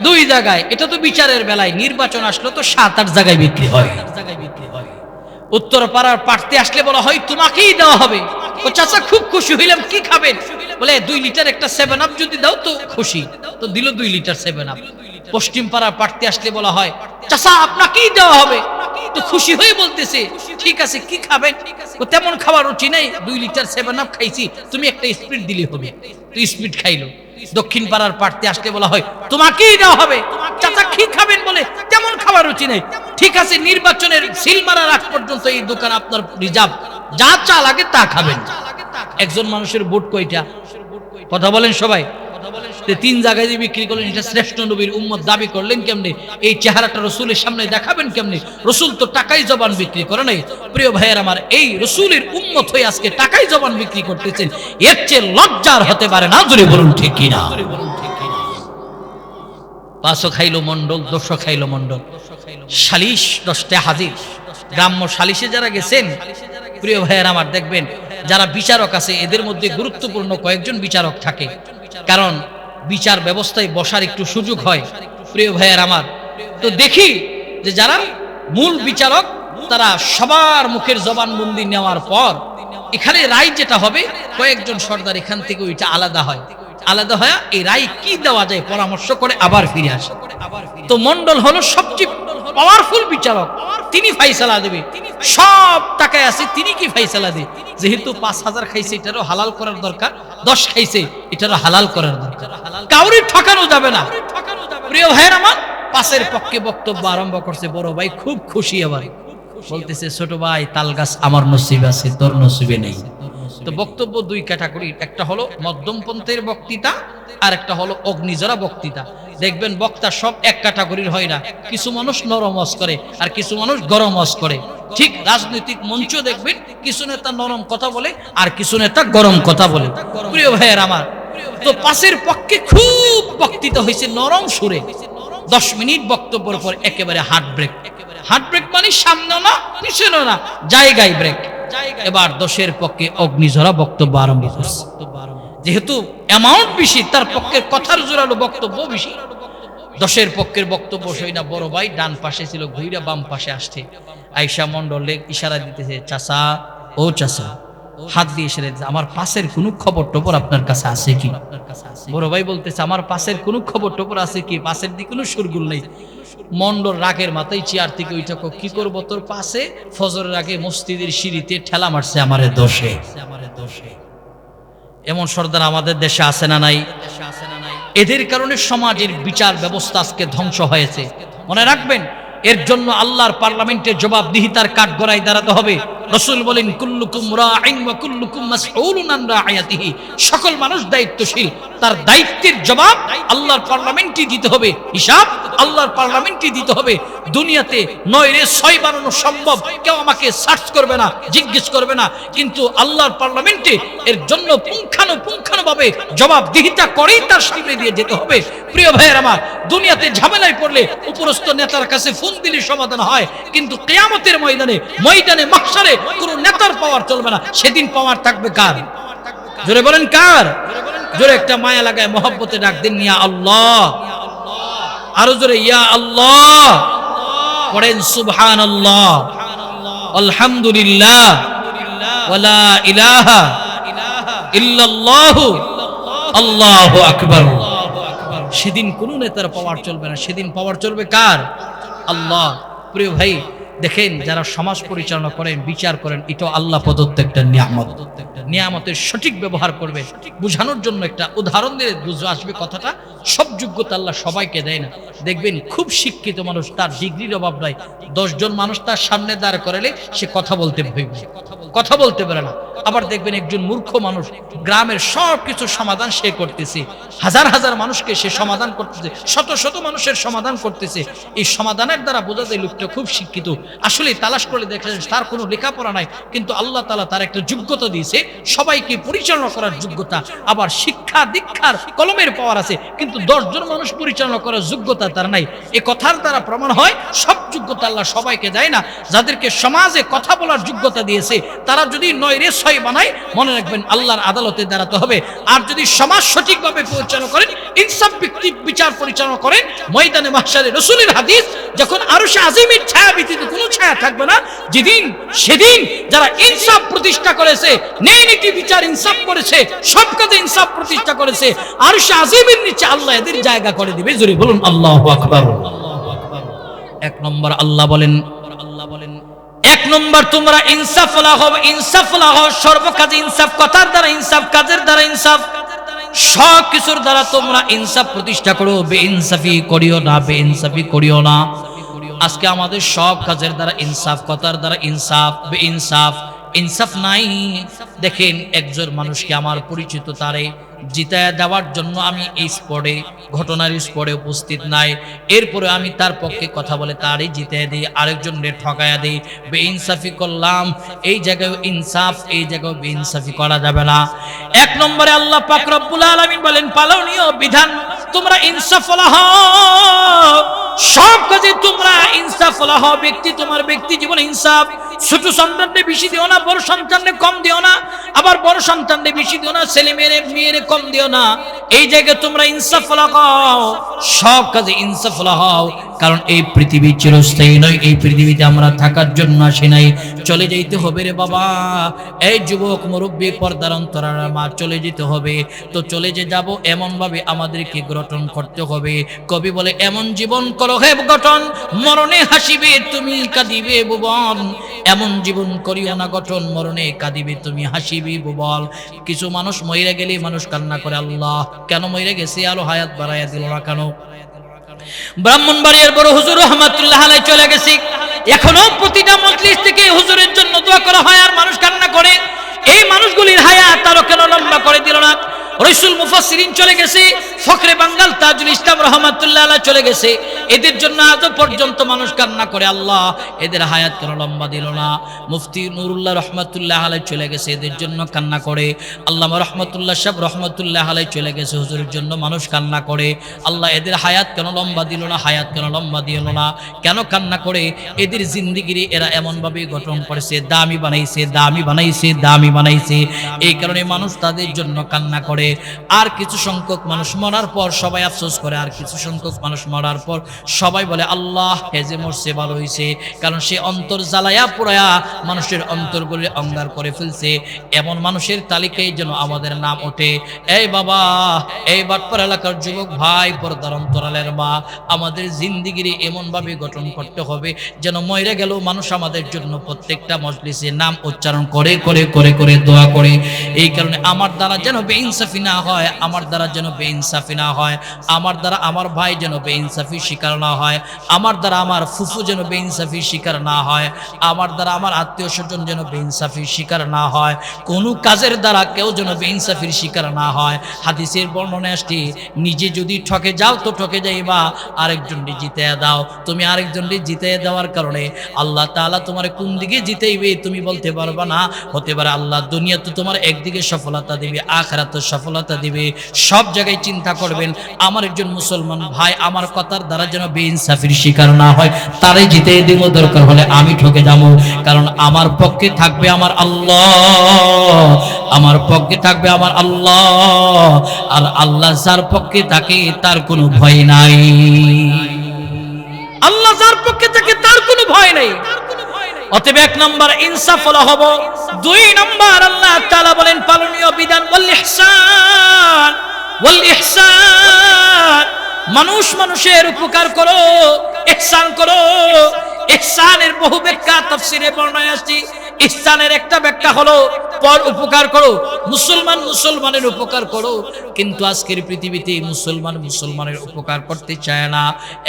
2 জায়গায়। এটা তো বিচারের বেলায়। নির্বাচন আসলো তো 7-8 জায়গায় বিক্রি হয়। উত্তর পাড়ার প্রার্থী আসলে বলা হয় তোমাকেই দেওয়া হবে। ও চাচা খুব খুশি হইলাম, কি খাবেন? বলে 2 লিটার একটা 7 আপ যদি দাও তো খুশি। তো দিল 2 লিটার 7 আপ। পশ্চিম পাড়ার প্রার্থী আসলে বলা হয় চাচা আপনাকেই দেওয়া হবে। তো খুশি হয়ে বলতেছে ঠিক আছে, কি খাবেন? ও তেমন খাবার রুচি নাই, 2 লিটার 7 আপ খাইছি, তুমি একটা স্পিড দিলে হবে। তো স্পিড খাইলো। দক্ষিণ পাড়ার প্রার্থী আসলে বলা হয় তোমাকেই দেওয়া হবে। চাচা কি খাবেন? বলে তেমন খাবার রুচি নাই। ঠিক আছে, নির্বাচনের সিল মারার আগ পর্যন্ত এই দোকান আপনার রিজার্ভ, যা চা লাগে তা খাবেন। একজন মানুষের ভোট কয়টা? কথা বলেন সবাই। 3 জায়গায় বিক্রি করলেন, এটা শ্রেষ্ঠ নবীর উম্মত দাবি করলেন কেমনে? এই চেহারাটা রসুলের সামনে দেখাবেন কেমনে? রসুল তো টাকাই জবান বিক্রি করে নাই। প্রিয় ভাইয়ের আমার, এই রসুলের উম্মত হয়ে আজকে টাকাই জবান বিক্রি করতেছেন, এর চেয়ে লজ্জার হতে পারে না। জোরে বলুন ঠিক কিনা? 5ও খাইলো মন্ডল, 10ও খাইলো মন্ডল। সালিশ 10টায় হাজির। গ্রাম্য সালিশে যারা গেছেন, প্রিয় ভাইয়ের আমার, দেখবেন যারা বিচারক আছে এদের মধ্যে গুরুত্বপূর্ণ কয়েকজন বিচারক থাকে, কারণ বিচার ব্যবস্থায় বসার একটু সুযোগ হয়। প্রিয় ভাইয়ের আমার, তো দেখি যে যারা মূল বিচারক তারা সবার মুখের জবানবন্দি নেওয়ার পর এখানে রায় যেটা হবে, কয়েকজন সর্দার এখান থেকে ওইটা আলাদা হয়। আলাদা হয় এই রায় কি দেওয়া যায় পরামর্শ করে আবার ফিরে আসে। তো মন্ডল হলো সবচেয়ে পাওয়ারফুল বিচারক। তিনি ফাইসালা দেবে, সব টাকায় আছে তিনি কি ফাইসালা দেবে। যেহেতু 5,000 খাইছে এটারও হালাল করার দরকার, 10 খাইছে এটারও হালাল করার দরকার, কাউরি ঠকানো যাবে না। প্রিয় ভাইয়ের আমার, পাশের পক্ষে বক্তব্য আরম্ভ করছে বড় ভাই, খুব খুশি। আবার বলতেছে ছোট ভাই তাল গাছ আমার নসিবে আছে, তোর নসিবে নেই। তো বক্তব্য দুই ক্যাটাগরির, একটা হলো মধ্যমপন্থের বক্তৃতা আর একটা হলো অগ্নিজরা বক্তৃতা। দেখবেন বক্তা সব এক ক্যাটাগরির হয় না, কিছু মানুষ নরম ওয়াজ করে আর কিছু মানুষ গরম ওয়াজ করে। ঠিক রাজনৈতিক মঞ্চ দেখবেন কিছু নেতা নরম কথা বলে আর কিছু নেতা গরম কথা বলে। প্রিয় ভাইয়ের আমার, তো পাশের পক্ষে খুব বক্তৃতা হয়েছে নরম সুরে, 10 মিনিট বক্তব্যের পর একেবারে হার্ট ব্রেক। হার্ট ব্রেক মানে সামনে না পিছনে না, জায়গায় ব্রেক। এবার 10-এর পক্ষে অগ্নিঝরা বক্তব্য আরম্ভ করছে। যেহেতু অ্যামাউন্ট বেশি, তার পক্ষের কথার জোরালো বক্তব্য বেশি। 10-এর পক্ষের বক্তব্য সই না, বড় ভাই ডান পাশে ছিল, ঘুইরা বাম পাশে আসছে। আয়েশা মন্ডলে ইশারা দিতেছে, চাচা ও চাচা, হাত দিয়ে ইশারা দিতেছে, আমার পাশের কোনো খবর টবর আপনার কাছে আছে কি? বড় ভাই বলতেছে, আমার পাশের কোনো খবর টবর আছে কি? পাশের দিকে কোনো সুরগুল নেই। মন্ডল রাগের মাথায় চেয়ার থেকে ওইটা কি করবো, তোর পাশে ফজরের আগে মসজিদের সিঁড়িতে ঠেলা মারছে আমারে দোষে। এমন সর্দার আমাদের দেশে আছে না নাই? এদের কারণে সমাজের বিচার ব্যবস্থা আজকে ধ্বংস হয়েছে। মনে রাখবেন, এর জন্য আল্লাহর পার্লামেন্টের জবাবদিহিতার কাঠগড়ায় দাঁড়াতে হবে। রাসূল বলেন, কুল্লুকুম রাঈন ওয়া কুল্লুকুম মাসউলুন আন রাইয়াতিহি। সকল মানুষ দায়িত্বশীল, তার দায়িত্বের জবাব আল্লাহর পার্লামেন্টই দিতে হবে, হিসাব আল্লাহর পার্লামেন্টই দিতে হবে। দুনিয়াতে 9-6 বানানো সম্ভব, কেউ আমাকে সার্চ করবে না, জিজ্ঞেস করবে না, কিন্তু আল্লাহর পার্লামেন্টে এর জন্য পুঙ্খানুপুঙ্খানুভাবে জবাবদিহিতা করেই তার সামনে দিয়ে যেতে হবে। প্রিয় ভাইয়ের আমার, দুনিয়াতে ঝামেলায় পড়লে উপরস্থ নেতার কাছে ফোন দিলে সমাধান হয়, কিন্তু কিয়ামতের ময়দানে মাহশারে কোন নেতার পাওয়ার চলবে না। সেদিন পাওয়ার থাকবে কার? জোরে বলেন কার? জোরে একটা মায়া লাগায় মহব্বতে ডাক দিন, ইয়া আল্লাহ। আরো জোরে ইয়া আল্লাহ পড়েন, সুবহানাল্লাহ, আলহামদুলিল্লাহ, ওয়ালা ইলাহা ইল্লাল্লাহু, আল্লাহু আকবার। সেদিন কোন নেতার পাওয়ার চলবে না, সেদিন পাওয়ার চলবে কার? আল্লাহ। প্রিয় ভাই, দেখেন যারা সমাজ পরিচালনা করেন, বিচার করেন, এটা আল্লাহ প্রদত্ত একটা নিয়ামত। নিয়ামতের সঠিক ব্যবহার করবে। বোঝানোর জন্য একটা উদাহরণ দিলে বুঝে আসবে কথাটা। সব যোগ্যতা আল্লাহ সবাইকে দেয় না। দেখবেন খুব শিক্ষিত মানুষ, তার ডিগ্রির অভাব নাই, 10 জন মানুষ তার সামনে দাঁড় করালে সে কথা বলতে ভয় পায়, কথা বলতে পারে না। আবার দেখবেন একজন মূর্খ মানুষ, গ্রামের সব কিছু সমাধান সে করতেছে, হাজার হাজার মানুষকে সে সমাধান করতেছে, শত শত মানুষের সমাধান করতেছে। এই সমাধানের দ্বারা বোঝা যায় লোকটা খুব শিক্ষিত। আসলে তালাশ করে দেখা যায় তার কোনো লেখাপড়া নাই, কিন্তু আল্লাহ তাআলা তার একটা যোগ্যতা দিয়েছে, সবাইকে পরিচালনা করার যোগ্যতা। আবার শিক্ষা দীক্ষার কলমের পাওয়ার আছে, কিন্তু 10 জন মানুষ পরিচালনা করার যোগ্যতা তার নাই। এ কথার দ্বারা প্রমাণ হয় সব যোগ্যতা আল্লাহ সবাইকে দেয় না। যাদেরকে সমাজে কথা বলার যোগ্যতা দিয়েছে, তারা যদি 9-6 বানায়, মনে রাখবেন আল্লাহর আদালতে দাঁড়াতে হবে। আর যদি সমাজ সঠিকভাবে পরিচালনা করেন, ইনসাফ ভিত্তিক বিচার পরিচালনা করেন, ময়দানে মাহশারে রাসূলের হাদিস, যখন আরশে আজিমের ছায়া ব্যতীত কোনো ছায়া থাকবে না, সেদিন যারা ইনসাফ প্রতিষ্ঠা করেছে, ন্যায় নীতি বিচার ইনসাফ করেছে, সব কাজে ইনসাফ প্রতিষ্ঠা করেছে, আরশে আজিমের নিচে আল্লাহ এদের জায়গা করে দিবে। জোরে বলুন আল্লাহু আকবার। 1 নম্বর আল্লাহ বলেন, 1 নম্বর তোমরা ইনসাফ লাগাও, ইনসাফ লাগাও সর্ব কাজে ইনসাফ, কথার দ্বারা ইনসাফ, কাজের দ্বারা ইনসাফ, সব কিছুর দ্বারা তোমরা ইনসাফ প্রতিষ্ঠা করো। বেইনসাফি করিও না, বেইনসাফি করিও না। আজকে আমাদের সব কাজের দ্বারা ইনসাফ, কথার দ্বারা ইনসাফ, বেইনসাফ, ইনসাফ নাই। দেখেন একজন মানুষকে আমার পরিচিত, তারে জিতায়া দেওয়ার জন্য আমি এই স্পটে, ঘটনার স্পটে উপস্থিত নাই, এরপরে আমি তার পক্ষে কথা বলে তারই জিতায়া দিই, আরেকজনের ঠকায়া দিই, বেইনসাফি করলাম। এই জায়গায় ইনসাফ, এই জায়গায় বেইনসাফি করা যাবে না। 1 নম্বরে আল্লাহ পাক রব্বুল আলামিন বলেন, পালনীয় বিধান তোমরা ইনসাফ লাগাও, সব কাজে তোমরা ইনসাফ লাগাও। ব্যক্তি, তোমার ব্যক্তি জীবনে ইনসাফ, ছোট সন্তানকে বেশি দিও না, বড় সন্তানকে কম দিও না, আবার বড় সন্তানকে বেশি দিও না, ছেলে মেয়েরে কম দিও না। এই জায়গায় তোমরা ইনসাফ লাগাও, সব কাজে ইনসাফ লাগাও। কারণ এই পৃথিবী চিরস্থায়ী নয়, এই পৃথিবীতে আমরা থাকার জন্য আসি নাই, চলে যাইতে হবে রে বাবা। এই যুবক মুরব্বী পর্দার অন্তরার মা, চলে যেতে হবে। তো চলে যে যাব, এমন ভাবে আমাদেরকে গঠন করতে হবে। কবি বলে, এমন জীবন করো হে গঠন, মরণে হাসিবে তুমি কাঁদিবে ভুবন। এমন জীবন করিও না গঠন, মরণে কাঁদিবে তুমি হাসিবে ভুবন। কিছু মানুষ মইরা গেলে মানুষ কান্না করে, আল্লাহ কেন মইরা গেছে, আলো হায়াত বাড়াইয়া দিল না কেন? ব্রাহ্মণবাড়িয়ার বড় হুজুর রহমাতুল্লাহ আলাইহি চলে গেছে, এখনো প্রতিটা মজলিস থেকে হুজুরের জন্য দোয়া করা হয় আর মানুষ কান্না করে। এই মানুষগুলির হায়াত আরো কেন লম্বা করে দিল না? রসুল মুফাসসিরিন চলে গেছে, ফখরে বাঙ্গাল তাজুল ইসলাম রহমাতুল্লাহ আলাইহি চলে গেছে, এদের জন্য আজও পর্যন্ত মানুষ কান্না করে, আল্লাহ এদের হায়াত কেন লম্বা দিল না? মুফতি নুরুল্লাহ রহমাতুল্লাহ আলাইহি চলে গেছে, এদের জন্য কান্না করে। আল্লামা রহমাতুল্লাহ সাহেব রহমাতুল্লাহ আলাইহি চলে গেছে, হুজুরের জন্য মানুষ কান্না করে, আল্লাহ এদের হায়াত কেন লম্বা দিল না, হায়াত কেন লম্বা দিল না? কেন কান্না করে? এদের জিন্দেগির এরা এমন ভাবে গঠন করেছে, দামি বানাইছে, দামি বানাইছে, দামি বানাইছে, এই কারণে মানুষ তাদের জন্য কান্না করে। আর কিছু সংখ্যক মানুষ মরার পর সবাই আফসোস করে, আর কিছু সংখ্যক মানুষ মরার পর সবাই বলে, আল্লাহ হেজে মরছে ভালো হয়েছে, কারণ সে অন্তর জ্বালায়া পোড়ায়া মানুষের অন্তরগুলি অঙ্গার করে ফেলছে। এমন মানুষের তালিকায় যেন আমাদের নাম ওঠে। এই বাবা, এই বাটপাড়া এলাকার যুবক ভাই, পর্দার অন্তরালের মা, আমাদের জিন্দিগির এমন ভাবে গঠন করতে হবে যেন মরে গেল মানুষ আমাদের জন্য প্রত্যেকটা মজলিসে নাম উচ্চারণ করে করে করে করে দোয়া করে। এই কারণে আমার দ্বারা যেন বেইনসাফি না হয়, আমার দ্বারা যেন বেইনসাফি না হয়, আমার দ্বারা আমার ভাই যেন বেইনসাফি শিকার না হয়, আমার দ্বারা আমার ফুফু যেন বেইনসাফি শিকার না হয়, আমার দ্বারা আমার আত্মীয় স্বজন যেন বেইনসাফির শিকার না হয়, কোনো কাজের দ্বারা কেউ যেন বেইনসাফির শিকার না হয়। হাদিসের বর্ণনায় আসছে, নিজে যদি ঠকে যাও তো ঠকে যাইবা, আরেকজনকে জিতাইয়া দাও। তুমি আরেকজনকে জিতাইয়া দেওয়ার কারণে আল্লাহ তাআলা তোমার কোন দিকে জিতাইবে তুমি বলতে পারবা না। হতে পারে আল্লাহ দুনিয়া তো তোমার একদিকে সফলতা দিবে, আখিরাতে সফলতা দিবে। সব জায়গায় চিন্তা করবেন, আমার একজন মুসলমান ভাই আমার কথার দ্বারা যেন বেইনসাফির শিকার না হয়, তারে জিতাইয়ে দিব, দরকার হলে আমি ঠকে যাবো। কারণ আমার পক্ষে থাকবে আমার আল্লাহ, আমার পক্ষে থাকবে আমার আল্লাহ, আর আল্লাহ যার পক্ষে থাকে তার কোনো ভয় নাই। আল্লাহ যার পক্ষে থাকে তার কোনো ভয় নাই। অতএব এক নম্বর ইনসাফ হলো হব। দুই নম্বর আল্লাহ তাআলা বলেন পালনীয় বিধান ওয়াল ইহসান, ওয়াল ইহসান, মানুষ মানুষের উপকার করো, ইহসান করো। ইহসানের বহু ব্যাখ্যা তাফসীরে বর্ণনা আসছে। ইহসানের একটা ব্যাখ্যা হলো পর উপকার করো, মুসলমান মুসলমানের উপকার করো। কিন্তু আজকের পৃথিবীতে মুসলমান মুসলমানের উপকার করতে চায় না।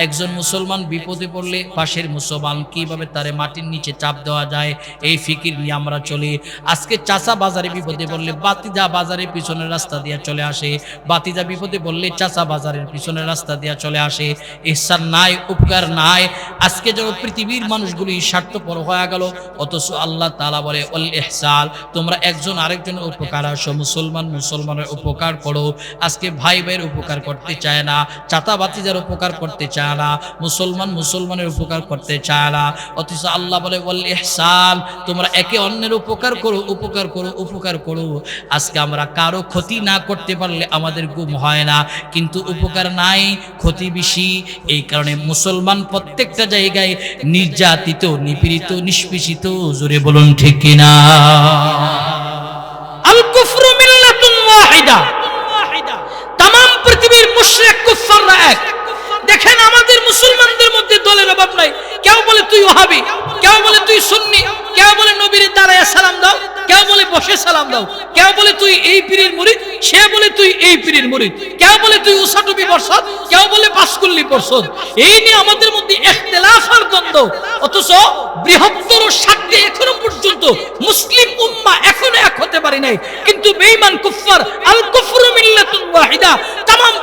একজন মুসলমান বিপদে পড়লে পাশের মুসলমান কিভাবে তারে মাটির নিচে চাপ দেওয়া যায়, এই ফিকির নিয়ে আমরা চলি। আজকে চাচা বাজারে বিপদে পড়লে বাতিজা বাজারের পিছনের রাস্তা দিয়ে চলে আসে, বাতিজা বিপদে পড়লে চাচা বাজারের পিছনের রাস্তা দিয়ে চলে আসে। ইহসান নাই, উপকার নাই। আজকে যখন পৃথিবীর মানুষগুলি স্বার্থপর হয়ে গেল, অথচ আল্লাহ তাআলা বলে ওয়াল ইহসান, তোমরা একজন আরেকজনের উপকার আসো, মুসলমান মুসলমানের উপকার করো। আজকে ভাই ভাইয়ের উপকার করতে চায় না, চাচা বাতিজার উপকার করতে চায় না, মুসলমান মুসলমানের উপকার করতে চায় না। অথচ আল্লাহ বলে ওয়াল ইহসান, তোমরা একে অন্যের উপকার করো, উপকার করো, উপকার করো। আজকে আমরা কারো ক্ষতি না করতে পারলে আমাদের ঘুম হয় না, কিন্তু উপকার নাই, ক্ষতি বেশি। এই কারণে মুসলমান প্রত্যেকটা জায়গায় নির্যাতিত, নিপীড়িত, নিষ্পেষিত। জোরে বলুন ঠিক কিনা? আল কুফরু মিল্লাতুন ওয়াহিদা, तमाम পৃথিবীর মুশরিক কুফাররা এক। দেখেন আমাদের মুসলমানদের মধ্যে দলের অভাব নাই। কেউ বলে তুই ওহাবি, কেউ বলে তুই সুন্নি, কেউ বলে নবীর দাঁড়ায় সালাম দাও, কেউ বলে বসে সালাম দাও, কেউ বলে তুই এই পীরের মুরিদ, সে বলে তুই এই পীরের মুরিদ, কেউ বলে তুই উসাটুবি পরছদ, কেউ বলে বাসকুল্লি পরছদ। এই নিয়ে আমাদের মধ্যে ইখতিলাফ আর দ্বন্দ্ব। অথচ বৃহত্তর স্বার্থে এখনো পর্যন্ত মুসলিম উম্মাহ এখনো এক হতে পারে নাই। কিন্তু বেঈমান কুফার, আল কুফরু মিল্লাতুন ওয়াহিদা,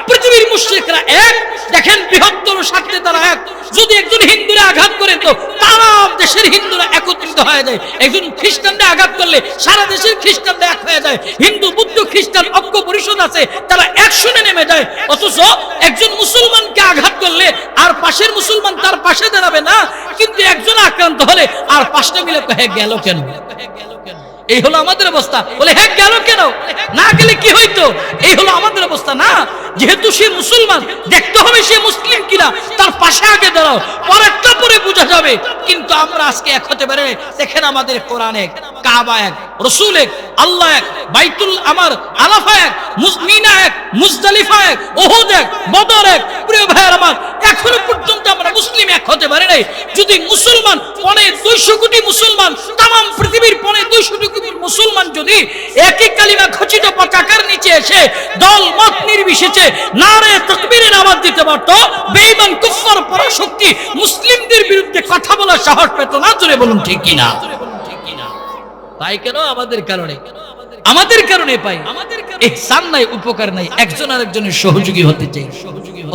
পৃথিবীর মুশরিকরা এক, দেখেন বৃহত্তর স্বার্থে তারা এক। যদি একজন হিন্দুরে আঘাত করে তো তারা দেশের হিন্দুরা একত্রিত হয়ে যায়, একজন খ্রিস্টানকে আঘাত করলে সারা দেশের খ্রিস্টানরা এক হয়ে যায়। হিন্দু বুদ্ধ খ্রিস্টান ঐক্য পরিষদ আছে, তারা একশনে নেমে যায়। অথচ একজন মুসলমানকে আঘাত করলে আর পাশের মুসলমান তার পাশে দাঁড়াবে না, কিন্তু একজন আক্রান্ত হলে আর পাঁচটা মিলে হ্যাঁ গেল কেন? এই হলো আমাদের অবস্থা। বলে হ্যাঁ গেল কেন? না গেলে কি হইতো? এই হলো আমাদের অবস্থা। না, যেহেতু সে মুসলমান, দেখতে হবে সে মুসলিম কিনা, তার পাশে আগে দাঁড়াও, পরেরটা পরে বোঝা যাবে। কিন্তু আমরা আজকে এক হতে পারে। দেখেন আমাদের কোরআন এক, কাবা এক, রসুল এক, আল্লাহ এক, বাইতুল আমার আরাফা এক, মিনা এক, মুজদালিফা এক, উহুদ এক, বদর এক। প্রিয় ভাইয়ের আমার, এখনো পর্যন্ত আমরা মুসলিম এক হতে পারি নাই। যদি মুসলমান 200 কোটি মুসলমান, তাম পৃথিবীর 200 কোটি মুসলমান যদি একই কালিমা খচিত পতাকার নিচে এসে দল মত নির্বিশেষে নারে তাকবীরের আওয়াজ দিতে পারত, বেঈমান কুফার পরাশক্তি মুসলিমদের বিরুদ্ধে কথা বলার সাহস পেত না। জোরে বলুন ঠিক কিনা? তাই কেন? আমাদের কারণে পাই। ইহসান নাই, উপকার নাই, একজন আরেকজনের সহযোগী হতে চাই।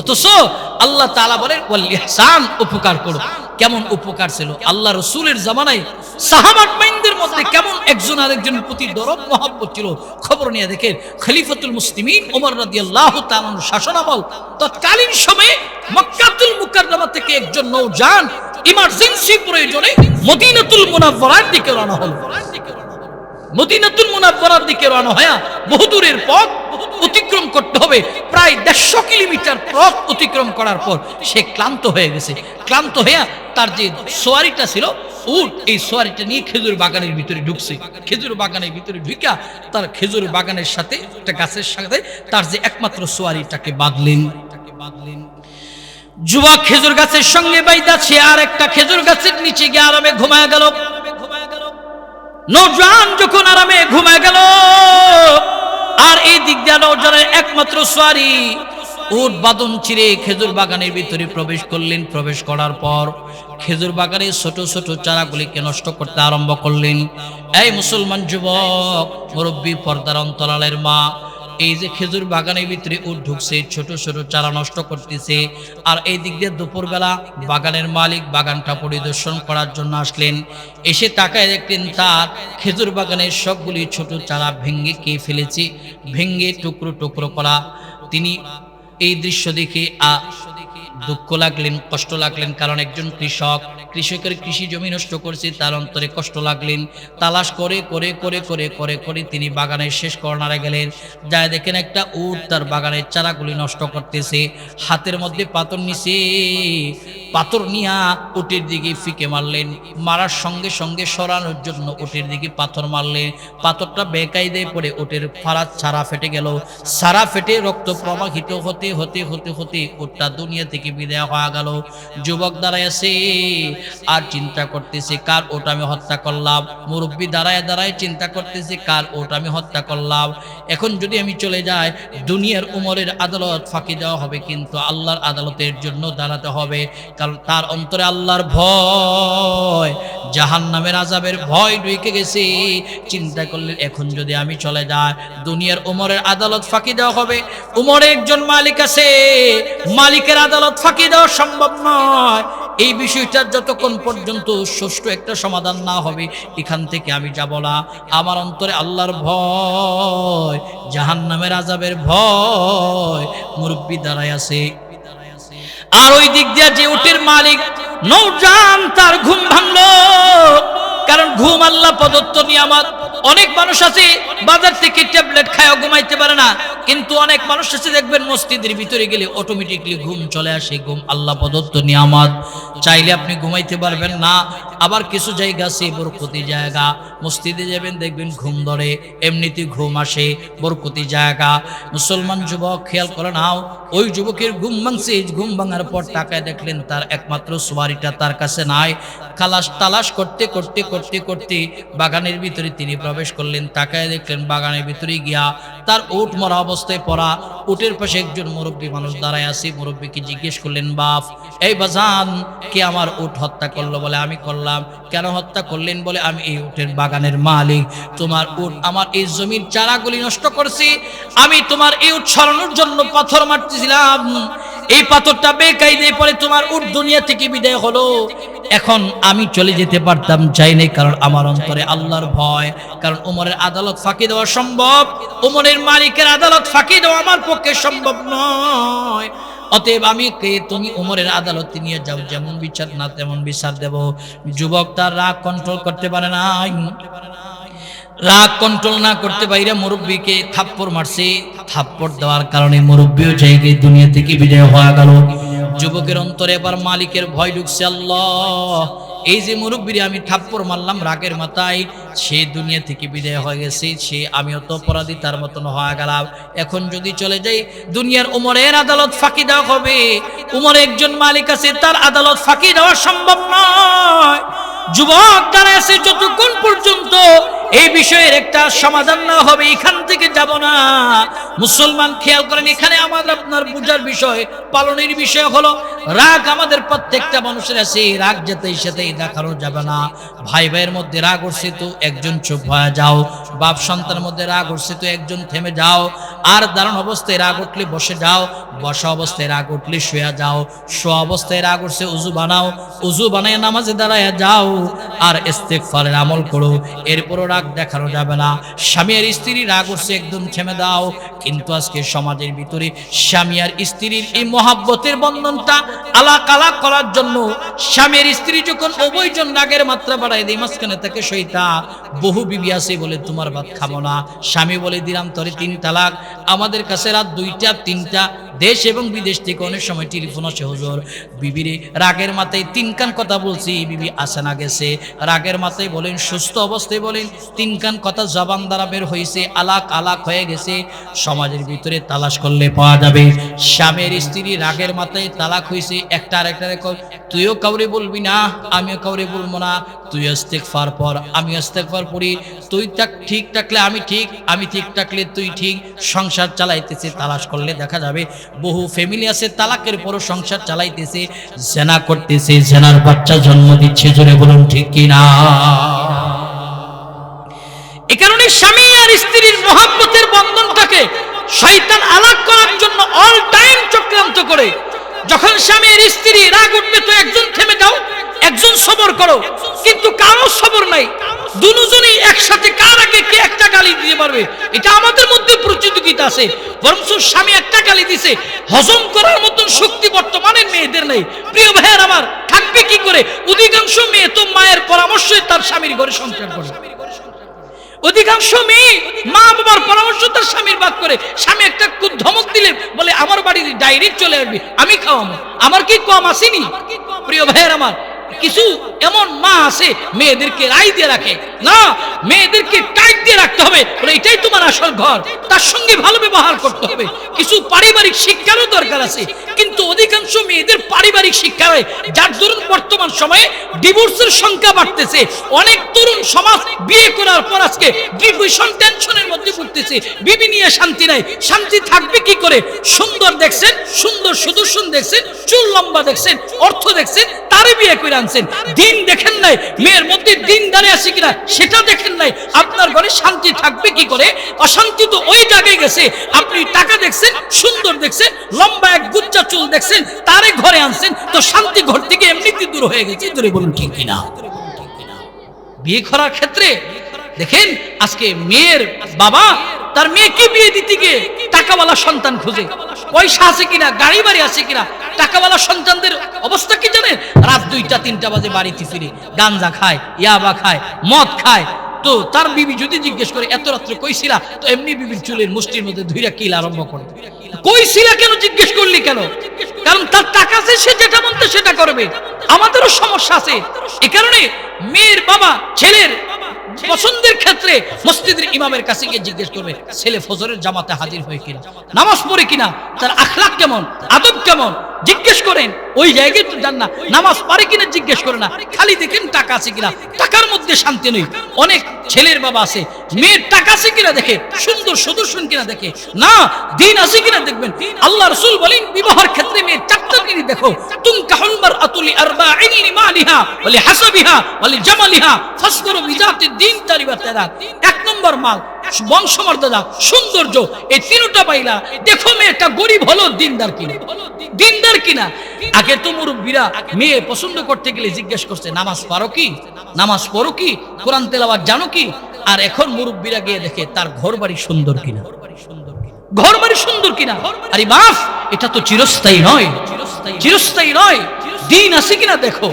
অথচ আল্লাহ তাআলা বলেন ওয়াল ইহসান, উপকার করো। কেমন উপকার ছিল আল্লাহ রাসূলের জামানায়, সাহাবাদের মধ্যে কেমন একজন আরেকজনের প্রতি দরদ মহব্বত ছিল। খবর নিয়ে দেখেন, খলিফাতুল মুসলিমিন ওমর রাদিয়াল্লাহু তাআলা শাসনামল তৎকালীন সময়ে মক্কাতুল মুকাররমা থেকে একজন নওজওয়ান ইমার্জেন্সি প্রয়োজনে মদিনাতুল মুনাওয়ারার দিকে রওনা হলো। মদিনাতুল মুনাওয়ারার দিকে রওনা হয়া বহুদূরের পথ অতিক্রম করতে হবে। প্রায় 150 কিলোমিটার পথ অতিক্রম করার পর সে ক্লান্ত হয়ে গেছে। ক্লান্ত হয়ে তার যে সোয়ারিটা ছিল উট, এই সোয়ারিটা নিয়ে খেজুর বাগানের ভিতরে ঢুকছে। খেজুর বাগানের ভিতরে ঢুকা তার খেজুর বাগানের সাথে একটা গাছের সাথে তার যে একমাত্র সোয়ারিটাকে বাঁধলেন। যুবক খেজুর গাছের সঙ্গে বাইদা সে আর একটা খেজুর গাছের নিচে গিয়ে আরামে ঘুমায় গেল। নওজওয়ান যখন আরামে ঘুমায় গেল, আর এই দিক দিয়ে নওজওয়ানের একমাত্র সোয়ারি উট বাঁধন ছিঁড়ে খেজুর বাগানের ভিতরে প্রবেশ করলেন। প্রবেশ করার পর খেজুর বাগানের ছোট ছোট চারাগুলিকে নষ্ট করতে আরম্ভ করলেন। এই মুসলমান যুবক, মুরব্বী, পর্দার অন্তরালের মা, এই যে খেজুর বাগানের ভিতরে উট ঢুকছে, ছোট ছোট চারা নষ্ট করতেছে। আর এই দিক দিয়ে দুপুরবেলা বাগানের মালিক বাগানটা পরিদর্শন করার জন্য আসলেন। এসে তাকায় দেখলেন তার খেজুর বাগানের সবগুলি ছোট চারা ভেঙ্গে কে ফেলেছে, ভেঙ্গে টুকরো টুকরো করা। তিনি এই দৃশ্য দেখে দুঃখ লাগলেন, কষ্ট লাগলেন। কারণ একজন কৃষকের কৃষি জমি নষ্ট করছে, তার অন্তরে কষ্ট লাগলেন। তালাশ করে করে করে করে করে করে তিনি বাগানের শেষ কর্নারে গেলেন। যায় দেখেন একটা উট তার বাগানের চারাগুলি নষ্ট করতেছে। হাতের মধ্যে পাথর নিছে, পাথর নিয়া উটের দিকে ফিকে মারলেন। মারার সঙ্গে সঙ্গে সরানোর জন্য উটের দিকে পাথর মারলেন। পাথরটা বেকায়দায় পড়ে উটের ফারাত ছাড়া ফেটে গেল। ছাড়া ফেটে রক্ত প্রবাহিত হতে হতে হতে হতে উটটা দুনিয়া থেকে বিদায় হয়ে গেল। যুবক দাঁড়ায় আছে আর চিন্তা করতেছে, কার ওট আমি হত্যা করলাম। মুরব্বী দাঁড়ায় দাঁড়ায় চিন্তা করতেছে, কার ওট আমি হত্যা করলাম। এখন যদি আমি চলে যাই, দুনিয়ার উমরের আদালত ফাঁকি দেওয়া হবে, কিন্তু আল্লাহর আদালতের জন্য দাঁড়াতে হবে। কারণ তার অন্তরে আল্লাহর ভয়, জাহান্নামের আযাবের ভয় ঢুকে গেছে। চিন্তা করলেন, এখন যদি আমি চলে যাই, দুনিয়ার উমরের আদালত ফাঁকি দেওয়া হবে। উমরের একজন মালিক আছে, মালিকের আদালত ফাঁকি দেওয়া সম্ভব নয়। এই বিষয়টার যতক্ষণ পর্যন্ত সুষ্ঠু একটা সমাধান না হবে, এখান থেকে আমি যাব না। আমার অন্তরে আল্লাহর ভয়, জাহান্নামের আযাবের ভয়। মুরব্বী দাঁড়ায় আছে। আর ওই দিক দিয়ে যে উটের মালিক নওজওয়ান, তার ঘুম ভাঙলো। কারণ ঘুম আল্লাহ প্রদত্ত নিয়ামত। অনেক মানুষ আছে বাজার থেকে ট্যাবলেট খায় ঘুমাইতে পারে না, কিন্তু অনেক মানুষ আছে দেখবেন মসজিদের ভিতরে গেলে অটোমেটিকলি ঘুম চলে আসে। ঘুম আল্লাহ প্রদত্ত নিয়ামত, চাইলে আপনি ঘুমাইতে পারবেন না। আবার কিছু জায়গা আছে বরকতি জায়গা, মসজিদে যাবেন দেখবেন ঘুম ধরে, এমনিতে ঘুম আসে, বরকতি জায়গা। মুসলমান যুবক খেয়াল করে নাও, ওই যুবকের ঘুম ভাঙছে। ঘুম ভাঙার পর তাকায় দেখলেন তার একমাত্র সোয়ারিটা তার কাছে নাই। তালাশ করতে করতে করতে করতে বাগানের ভিতরে তিনি প্রবেশ করলেন। তাকায় দেখলেন বাগানের ভিতরে গিয়া তার উট মরা অবস্থায় পড়া, উটের পাশে একজন মুরব্বী মানুষ দাঁড়ায় আছে। মুরব্বীকে জিজ্ঞেস করলেন, বাপ এই বাজান, কে আমার উট হত্যা করলো? বলে আমি করলাম। কেন হত্যা করলেন? বলে আমি এই উটের বাগানের মালিক, তোমার উট আমার এই জমির চারাগুলি নষ্ট করছি, আমি তোমার এই উট সরানোর জন্য পাথর মারতেছিলাম, এই পাথরটা বেকায়দে পরে তোমার উট দুনিয়া থেকে বিদায় হলো। এখন আমি চলে যেতে পারতাম, চাই নাই, কারণ আমার অন্তরে আল্লাহর ভয়। কারণ ওমরের আদালত ফাঁকি দেওয়া সম্ভব, ওমরের মালিকের আদালত ফাঁকি দেওয়া আমার পক্ষে সম্ভব নয়। অতএব আমি কে, তুমি ওমরের আদালতে নিয়ে যাও, যেমন বিচার না তেমন বিচার দেব। যুবক তার রাগ কন্ট্রোল করতে পারে না, রাগ কন্ট্রোল না করতে বাইরে মুরব্বীকে থাপ্পড় মারছে। থাপ্পড় দেওয়ার কারণে মুরব্বীও জায়গায় দুনিয়া থেকে বিদায় হয়ে গেল। যুবকের অন্তরে এবার মালিকের ভয় ঢুকছে। আল্লাহ, এই যে মুরব্বীরে আমি থাপ্পড় মারলাম রাগের মাথায়, সে দুনিয়া থেকে বিদায় হয়ে গেছে, সে আমিও তো অপরাধী তার মতন হয়ে গেলাম। এখন যদি চলে যাই দুনিয়ার উমরের আদালত ফাঁকি দেওয়া হবে। উমর একজন মালিক আছে, তার আদালত ফাঁকি দেওয়া সম্ভব নয়। যুবক দাঁড়ায় আছে, যতক্ষণ পর্যন্ত এই বিষয়ের একটা সমাধান না হবে এখান থেকে যাব না। মুসলমান খেয়াল করেন, এখানে আমাদের আপনার বুঝার বিষয়, পালনের বিষয় হলো রাগ আমাদের প্রত্যেকটা মানুষের আছে। রাগ যেতেই সেতেই দেখানো যাবে না। ভাই ভাইয়ের মধ্যে রাগ উঠছে তো একজন চুপ হয়ে যাও, বাপ সন্তানের মধ্যে রাগ উঠছে তো একজন থেমে যাও। আর দাঁড়ান অবস্থায় রাগ উঠলে বসে যাও, বসা অবস্থায় রাগ উঠলে শুয়ে যাও, শোয়া অবস্থায় রাগ উঠছে উজু বানাও, উজু বানায় নামাজে দাঁড়ায় যাও, আর ইস্তেগফারের আমল করো। এরপরও রাগ দেখানো যাবে না। স্বামী আর স্ত্রী রাগ উঠছে একদম থেমে দাও। কিন্তু আজকে সমাজের ভিতরে স্বামী আর স্ত্রীর এই মহাব্বতের বন্ধনটা আলাক আলাক করার জন্য স্বামী আর স্ত্রী যখন উভয়জন রাগের মাত্রা বাড়ায় দেয়, মাঝখানে তাকে শৈতা বহু বিবি আছে বলে তোমার ভাত খাবো না। স্বামী বলে দিলাম তোরে 3 তালাক। আমাদের কাছে রাত 2টা 3টা দেশ এবং বিদেশ থেকে অনেক সময় টেলিফোন আসে, হুজুর বিবিরে রাগের মাথায় 3 কান কথা বলছি, বিবি আসে না গেছে। রাগের মাথায় বলেন, সুস্থ অবস্থায় বলেন, 3 কান কথা জবান দ্বারা বের হয়েছে, আলাক আলাক হয়ে গেছে। সমাজের ভিতরে তালাশ করলে পাওয়া যাবে স্বামীর স্ত্রী রাগের মাথায় তালাক হয়েছে। একটা আরেকটা রেখো, তুইও কাউরে বলবি না, আমিও কাউরে বলবো না, তুই ইস্তেগফার পর, আমি ইস্তেগফার পড়ি, তুই ঠিক থাকলে আমি ঠিক, আমি ঠিক থাকলে তুই ঠিক, সংসার চালাইতেছে। তালাশ করলে দেখা যাবে বহু ফ্যামিলি আছে তালাকের পরও সংসার চালাইতেছে, জেনা করতেছে, জেনার বাচ্চা জন্ম দিচ্ছে। জোরে বলুন ঠিক কিনা? এই কারণে স্বামী আর স্ত্রীর মহব্বতের বন্ধনটাকে শয়তান আলাক করার জন্য অল টাইম চক্রান্ত করে। যখন স্বামী আর স্ত্রী রাগ উঠবে তো একজন থেমে যাও, একজন সবর করো, কিন্তু কারো সবর নাই। দুজনেই একসাথে কার আগে কে একটা গালি দিতে পারবে, এটা আমাদের মধ্যে প্রতিযোগিতা আছে। বরং স্বামী একটা গালি দিছে, হজম করার মতন শক্তি বর্তমানের মেয়েদের নেই। প্রিয় ভাইয়ের আমার, থাকবে কি করে? অধিকাংশ মেয়ে তো মায়ের পরামর্শে তার স্বামীর ঘরে সংসার করে। অধিকাংশ মেয়ে মা বাবার পরামর্শ তার স্বামীর বাদ করে। স্বামী একটা ধমক দিলে বলে আমার বাড়ি ডাইরেক্ট চলে আসবি, আমি খাওয়াবো, আমার কি কম আসেনি? প্রিয় ভাইয়ের আমার, কিছু এমন মা আছে মেয়েদেরকে রায় দিয়ে রাখে, না মেয়েদেরকে টাইট দিয়ে রাখতে হবে, এটাই তোমার আসল ঘর, তার সঙ্গে ভালো ব্যবহার করতে হবে। কিছু পারিবারিক শিক্ষারও দরকার আছে। কিন্তু অধিকাংশ মেয়েদের পারিবারিক শিক্ষা হয়, যার দরুন বর্তমান সময়ে ডিভোর্সের সংখ্যা বাড়তেছে। অনেক তরুণ সমাজ বিয়ে করার পর আজকে ডিভোর্সন টেনশনের মধ্যে পড়তেছে, বিবি নিয়ে শান্তি নাই। শান্তি থাকবে কি করে? সুন্দর দেখছেন, সুন্দর সুদর্শন দেখছেন, চুল লম্বা দেখছেন, অর্থ দেখছেন, তারই বিয়ে করে আনছেন। দিন দেখেন নাই, মেয়ের মধ্যে দিন দাঁড়িয়ে আছে কিনা সেটা দেখেন নাই। আপনার ঘরে শান্তি থাকবে কি করে? অশান্তি তো ওই জায়গায় গেছে। আপনি টাকা দেখছেন, সুন্দর দেখছেন, লম্বা এক গুচ্ছা চুল দেখছেন, তারে ঘরে আনছেন, তো শান্তি ঘর থেকে এমনিতে দূর হয়ে গেছে। ধরে বলুন ঠিক কিনা? বিয়ে করার ক্ষেত্রে দেখেন আজকে মেয়ের বাবা তার মেয়েকে বিয়ে দিতে গিয়ে টাকাওয়ালা সন্তান খুঁজে, পয়সা আছে কিনা, গাড়ি বাড়ি আছে কিনা। টাকাওয়ালা সন্তানদের অবস্থা কি জানেন? রাত 2টা 3টা বাজে বাড়িতে ফিরে গাঞ্জা খায়, ইয়াবা খায়, মদ খায়। তো তার বিবি যদি জিজ্ঞেস করে এত রাত্রে কইছিলা, তো এমনি বিবির চুলের মুষ্টির মধ্যে ধুইরা কিল আরম্ভ করে। কইছিলা কেন জিজ্ঞেস করলি কেন? কারণ তার টাকা আছে, সে যেটা মনতে সেটা করবে। আমাদেরও সমস্যা আছে। এই কারণে মেয়ের বাবা ছেলের পছন্দের ক্ষেত্রে মসজিদের ইমামের কাছে গিয়ে জিজ্ঞেস করবে ছেলে ফজরের জামাতে হাজির হয়ে কিনা, নামাজ পড়ে কিনা, তার আখলাক কেমন, আদব কেমন। জিজ্ঞেস করেন, ওই জায়গায় তো যান না, নামাজ পারে কিনা জিজ্ঞেস করে না, খালি দেখেন টাকা আছে কিনা, টাকার মধ্যে শান্তি নেই। অনেক ছেলের বাবা আছে, মেয়ের টাকা আছে কিনা দেখে, সুন্দর সুদর্শন কিনা দেখে না, দিন আছে কিনা দেখবেন। আল্লাহ রাসূল বলেন বিবাহের ক্ষেত্রে মেয়ের চারটা জিনিস দেখো, তুনকাহুল মারআতু লিআরবাঈন লিমালিহা ওয়া লিহাসাবিহা ওয়া লিজামালিহা ফাসদুরু বিযাতিদ দ্বীন তারিবাত ইয়াদাক। এক নম্বর মাল, বংশমর্যাদা, সৌন্দর্য, এই তিনটা পাইলা দেখো মেয়েটা গরিব হলো দিনদার কিনা, দিনদার কিনা। আগে তো মুরব্বীরা মেয়ে পছন্দ করতে গেলে জিজ্ঞেস করছে নামাজ পারো কি, নামাজ পড়ো কি, কোরআন তেলাওয়াত জানো কি। আর এখন মুরব্বীরা গিয়ে দেখে তার ঘর বাড়ি সুন্দর কিনা, ঘর বাড়ি সুন্দর কিনা। আরে বাপ, এটা তো চিরস্থায়ী নয়, চিরস্থায়ী নয়। দিন আছে কিনা দেখো।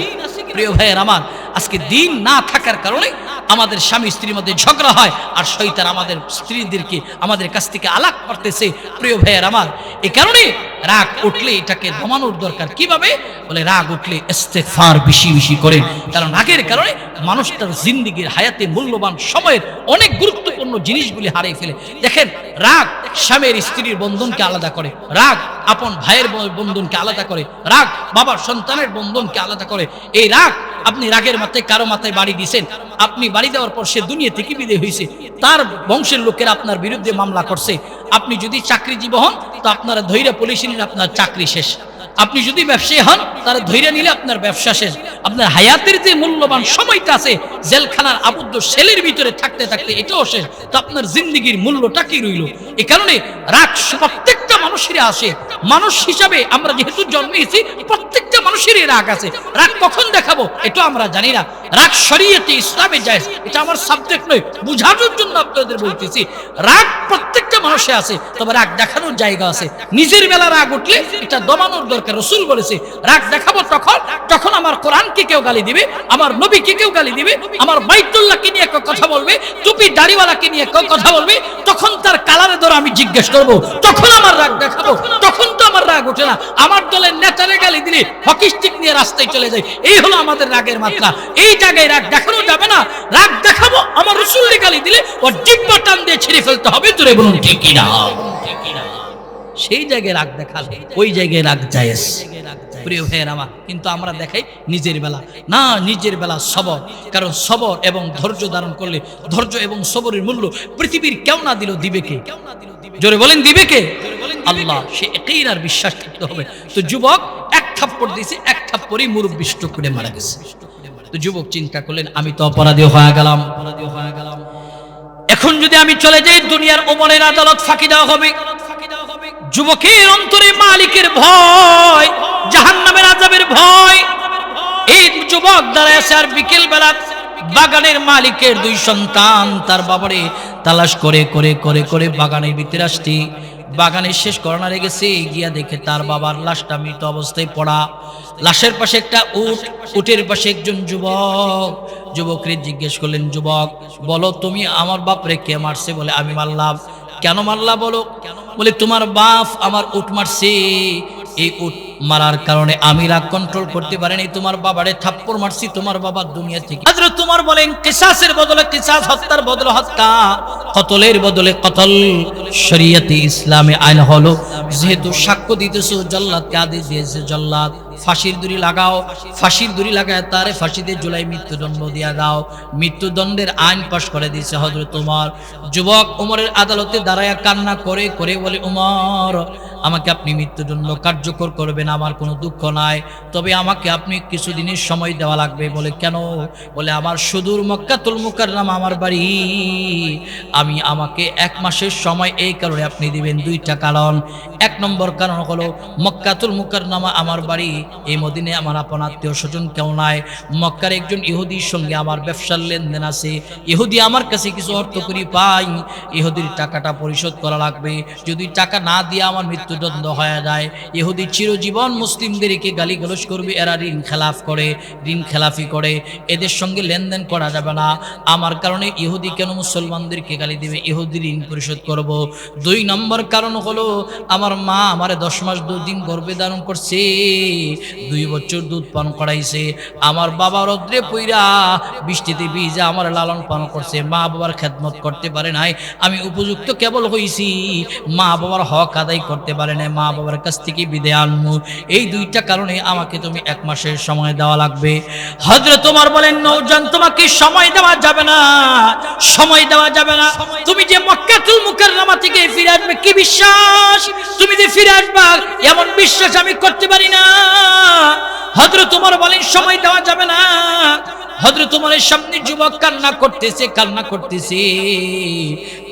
প্রিয় ভাইয়ের আমার, আজকে দিন না থাকার কারণে আমাদের স্বামী স্ত্রীর মধ্যে ঝগড়া হয়, আর শয়তান আমাদের স্ত্রীদেরকে আমাদের কাছ থেকে আলাগ করতেছে। প্রিয় ভাইয়ের আমার, এই কারণে রাগ উঠলে এটাকে দমানোর দরকার। কিভাবে বলে, রাগ উঠলে ইস্তেগফার বেশি বেশি করেন, কারণ রাগের কারণে মানুষ তার জিন্দেগির হায়াতে মূল্যবান সময়ের অনেক গুরুত্বপূর্ণ জিনিসগুলি হারিয়ে ফেলে। দেখেন, রাগ স্বামীর স্ত্রীর বন্ধনকে আলাদা করে, রাগ আপন ভাইয়ের বন্ধনকে আলাদা করে, রাগ বাবার সন্তানের বন্ধনকে আলাদা করে। এই রাগ, আপনি রাগের মাথায় কারো মাথায় বাড়ি দিয়েছেন, আপনি বাড়ি দেওয়ার পর সে দুনিয়া থেকে বিদায় হয়েছে, তার বংশের লোকেরা আপনার বিরুদ্ধে মামলা করছে। আপনি যদি চাকরিজীবী হন তো আপনারা ধৈর্য পুলিশ নিলে আপনার চাকরি শেষ। আপনি যদি ব্যবসায়ী হন তারা ধৈর্য নিলে আপনার ব্যবসা শেষ। আপনার হায়াতের যে মূল্যবান সময়টা আছে জেলখানার আবদ্ধ সেলের ভিতরে থাকতে থাকতে এটাও শেষ। তো আপনার জিন্দেগির মূল্যটা কি রইল? এই কারণে রাগ প্রত্যেকটা মানুষেরই আসে। মানুষ হিসাবে আমরা যেহেতু জন্মেছি, প্রত্যেকটা মানুষেরই রাগ আছে। রাগ কখন দেখাবো এটা আমরা জানি না। রাগ শরীয়তে ইসলামে জায়েজ, এটা আমার সাবজেক্ট নয়, বুঝানোর জন্য আপনাদের বলতেছি। রাগ প্রত্যেকটা মানুষে আছে, তবে রাগ দেখানোর জায়গা আছে। নিজের বেলা রাগ উঠলে এটা দমানোর দরকার। রাসূল বলেছে রাগ দেখাবো তখন আমার কোরআনকে কেউ গালি দিবে, আমার নবীকে কেউ গালি দিবে, আমার বাইতুল্লাহকে নিয়ে কেউ কথা বলবে, টুপি দাড়িওয়ালাকে নিয়ে কেউ কথা বলবে, তখন তার কালারে ধরে আমি জিজ্ঞেস করব, তখন আমার রাগ দেখাবো। তখন তো আমার রাগ ওঠে না। আমার দলের নেতারে গালি দিলে হকি স্টিক নিয়ে রাস্তায় চলে যায়। এই হলো আমাদের রাগের মাত্রা। এই জায়গায় রাগ দেখানো যাবে না। রাগ দেখাবো, আমার রাসূলকে গালি দিলে ওর জিহ্বা টান দিয়ে ছিঁড়ে ফেলতে হবে। তোরে বলুন ঠিক কি না? সেই জায়গায় রাগ দেখালে ওই জায়গায় রাগ জায়েজ। প্রিয় ভাইয়ের আমার, কিন্তু আমরা দেখাই নিজের বেলা না, নিজের বেলা সবর। কারণ সবর এবং ধৈর্য ধারণ করলে, ধৈর্য এবং সবরের মূল্য পৃথিবীর কেউ না দিল দিবে কে? জোরে বলেন দিবে কে? আল্লাহ। সে একই আর বিশ্বাস থাকতে হবে। তো যুবক এক থাপ্পড় দিয়েছে, এক থাপ্পড়ই মুরব্বি স্ট্রোক করে মারা গেছে। তো যুবক চিন্তা করলেন আমি তো অপরাধী হয়ে গেলাম, এখন যদি আমি চলে যাই দুনিয়ার ওমরের আদালত ফাঁকি দেওয়া হবে। যুবকের অন্তরে মালিকের ভয়, জাহান্নামের আযাবের ভয়। এই যুবক দাঁড়ায় আছে, আর বিকেল বেলা বাগানের মালিকের দুই সন্তান তার বাবারে তালাশ করে করে করে করে বাগানের ভিতরে আসছে। বাগানের শেষ কর্নারে গেছে, গিয়া দেখে তার বাবার লাশটা মৃত অবস্থায় পড়া। লাশের পাশে একটা উট, উটের পাশে একজন যুবক। যুবকরে জিজ্ঞেস করলেন, যুবক বলো তুমি আমার বাপরে কে মারছে? বলে আমি মারলাম। কেন মারলা বলো? বলে তোমার বাপ আমার উট মারছে, এই উট মারার কারণে আমি রাগ কন্ট্রোল করতে পারিনি, তোমার বাবারে থাপ্পড় মারছি, তোমার বাবার দুনিয়া থেকে। হযরত তোমার বলেন কিসাসের বদলে কিসাস, হত্যার বদলে হত্যা, কতলের বদলে কতল। শরীয়তে ইসলামে আইন হলো, যেহেতু সাক্ষ্য দিতেছো, জল্লাদকে আদেশ দিয়েছে জল্লাদ ফাঁসির দড়ি লাগাও, ফাঁসির দড়ি লাগায় তারে ফাঁসিতে ঝুলাই মৃত্যুদণ্ড দিয়া দাও। মৃত্যুদণ্ডের আইন পাশ করে দিয়েছে হযরত ওমর। যুবক ওমরের আদালতে দাঁড়ায়া কান্না করে করে বলে, ওমর আমাকে আপনি মৃত্যুদণ্ড কার্যকর করবেন, আমার কোনো দুঃখ নাই, তবে আমাকে আপনি কিছুদিনের সময় দেওয়া লাগবে। বলে কেন? বলে আমার সুদূর মক্কাতুল মুকাররমা আমার বাড়ি, আমাকে 1 মাসের সময় এই কারণে আপনি দিবেন। 2টা কারণ। 1 নম্বর কারণ হলো মক্কাতুল মুকাররমা আমার বাড়ি, এই মদিনায় আমার আপন আত্মীয় স্বজন কেউ নাই। মক্কার একজন ইহুদির সঙ্গে আমার ব্যবসার লেনদেন আছে, ইহুদি আমার কাছে কিছু অর্থ করি পাই, ইহুদির টাকাটা পরিশোধ করা লাগবে। যদি টাকা না দিয়ে আমার মৃত্যুদণ্ড হয়ে যায়, ইহুদি চিরজীবন মুসলিমদেরকে গালিগালাজ করবে, এরা ঋণ খেলাফ করে, ঋণ খেলাফি করে, এদের সঙ্গে লেনদেন করা যাবে না। আমার কারণে ইহুদি কেন মুসলমানদেরকে গালি দেবে? ইহুদি ঋণ পরিশোধ করব। 2 নম্বর কারণ হলো আমার মা আমারে 10 মাস 2 দিন গর্ভে ধারণ করছে, 2 বছর দুধ পান করাইছে। আমার বাবা রৌদ্রে পইরা বৃষ্টিতে ভিজা আমার লালন পালন করছে, মা বাবার খেদমত করতে পারে নাই। আমি উপযুক্ত কেবল হইছি, মা বাবার হক আদায় করতে পারে না, মা বাবার কাছ থেকে বিদায় আনবো, এই দুইটা কারণে আমাকে তুমি 1 মাসের সময় দেওয়া লাগবে। হযরত ওমর বলেন, নওজান তোমাকে সময় দেওয়া যাবে না, সময় দেওয়া যাবে না। তুমি যে মক্কাতুল মুকাররমা থেকে ফিরে আসবে, কি বিশ্বাস তুমি যে ফিরে আসবা এমন বিশ্বাস আমি করতে পারি না। হযরত ওমর বলেন সময় দেওয়া যাবে না। হযরত ওমরের সামনে যুবক কান্না করতেছে, কান্না করতেছে,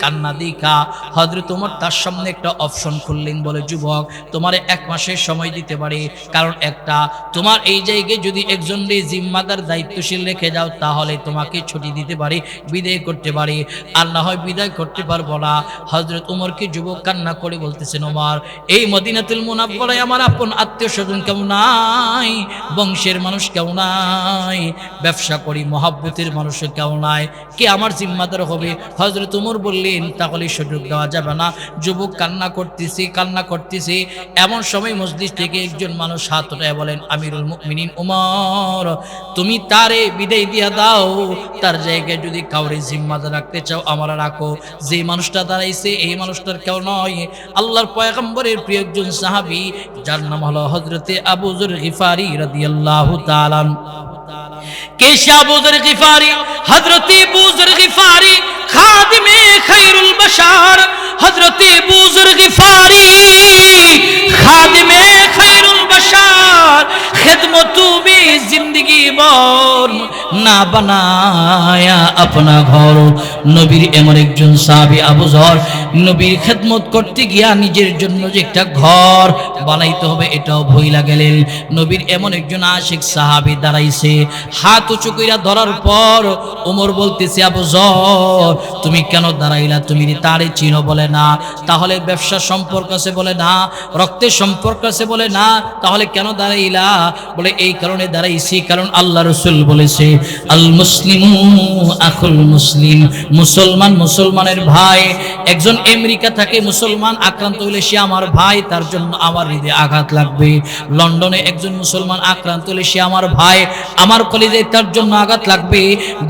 কান্না দেখা হযরত ওমর তার সামনে একটা অপশন খুললেন, বলে যুবক তোমারে 1 মাসের সময় দিতে পারি, কারণ একটা তোমার এই জায়গায় যদি একজন জিম্মাদার দায়িত্বশীল রেখে যাও তাহলে তোমাকে ছুটি দিতে পারি, বিদায় করতে পারি, আর না হয় বিদায় করতে পারবো না। হযরত ওমরকে যুবক কান্না করে বলতেছেন, ওমর এই মদিনাতুল মুনাওয়ারায় আমার আপন আত্মীয় স্বজন কেউ নাই, বংশের মানুষ কেউ নাই, ব্যবসা করি মহাব্বতের মানুষ কেউ নাই, কে আমার জিম্মাদার হবে? হযরত ওমর বললেন তাহলে সুযোগ দেওয়া যাবে না। যুবক কান্না করতেছে, কান্না করতেছে, এমন সময় মসজিদ থেকে একজন মানুষ হাত উঠায় বলেন, আমিরুল মুমিনিন ওমর তুমি তারে বিদায় দিয়া দাও, তার জায়গায় যদি কাউরে জিম্মাদার রাখতে চাও আমরা রাখো। যে মানুষটা দাঁড়াইছে এই মানুষটার কেউ নয়, আল্লাহর পয়গম্বরের প্রিয় একজন সাহাবী, যার নাম হলো হযরতে আবু যর গিফারি রাদিয়াল্লাহু তাআলা। কে সে আবু যর গিফারি? হযরতে আবু যর গিফারি খাদিমে খায়রুল বাশার, হযরতে আবু যর গিফারি খাদিমে খায়রুল বাশার, খিদমতু মে জিंदगी বর না বানায়া আপনা ঘর। নবীর এমন একজন সাহাবী আবু যর, নবীর খিদমত করতে গিয়া নিজের জন্য যে একটা ঘর বানাইতে হবে এটাও ভুইলা গেলেন। নবীর এমন একজন আশিক সাহাবী দাঁড়াইছে, হাত উঁচু কইরা ধরার পর ওমর বলতেছে, আবু যর তুমি কেন দাঁড়াইলা? তুমি তারে চিনো? বলে না। তাহলে ব্যবসা সম্পর্ক আছে? বলে না। রক্তের সম্পর্ক আছে? বলে না। তাহলে কেন দাঁড়াইলা? বলে এই কারণে দাঁড়াইছি, কারণ আল্লাহ রাসূল বলেছে, আল মুসলিমু আখুল মুসলিম, মুসলমান মুসলমানের ভাই। একজন আমেরিকা থাকে, মুসলমান আক্রান্ত হলে সে আমার ভাই, তার জন্য আমার হৃদয়ে আঘাত লাগবে। লন্ডনে একজন মুসলমান আক্রান্ত হলে সে আমার ভাই, আমার কলিজায় তার জন্য আঘাত লাগবে।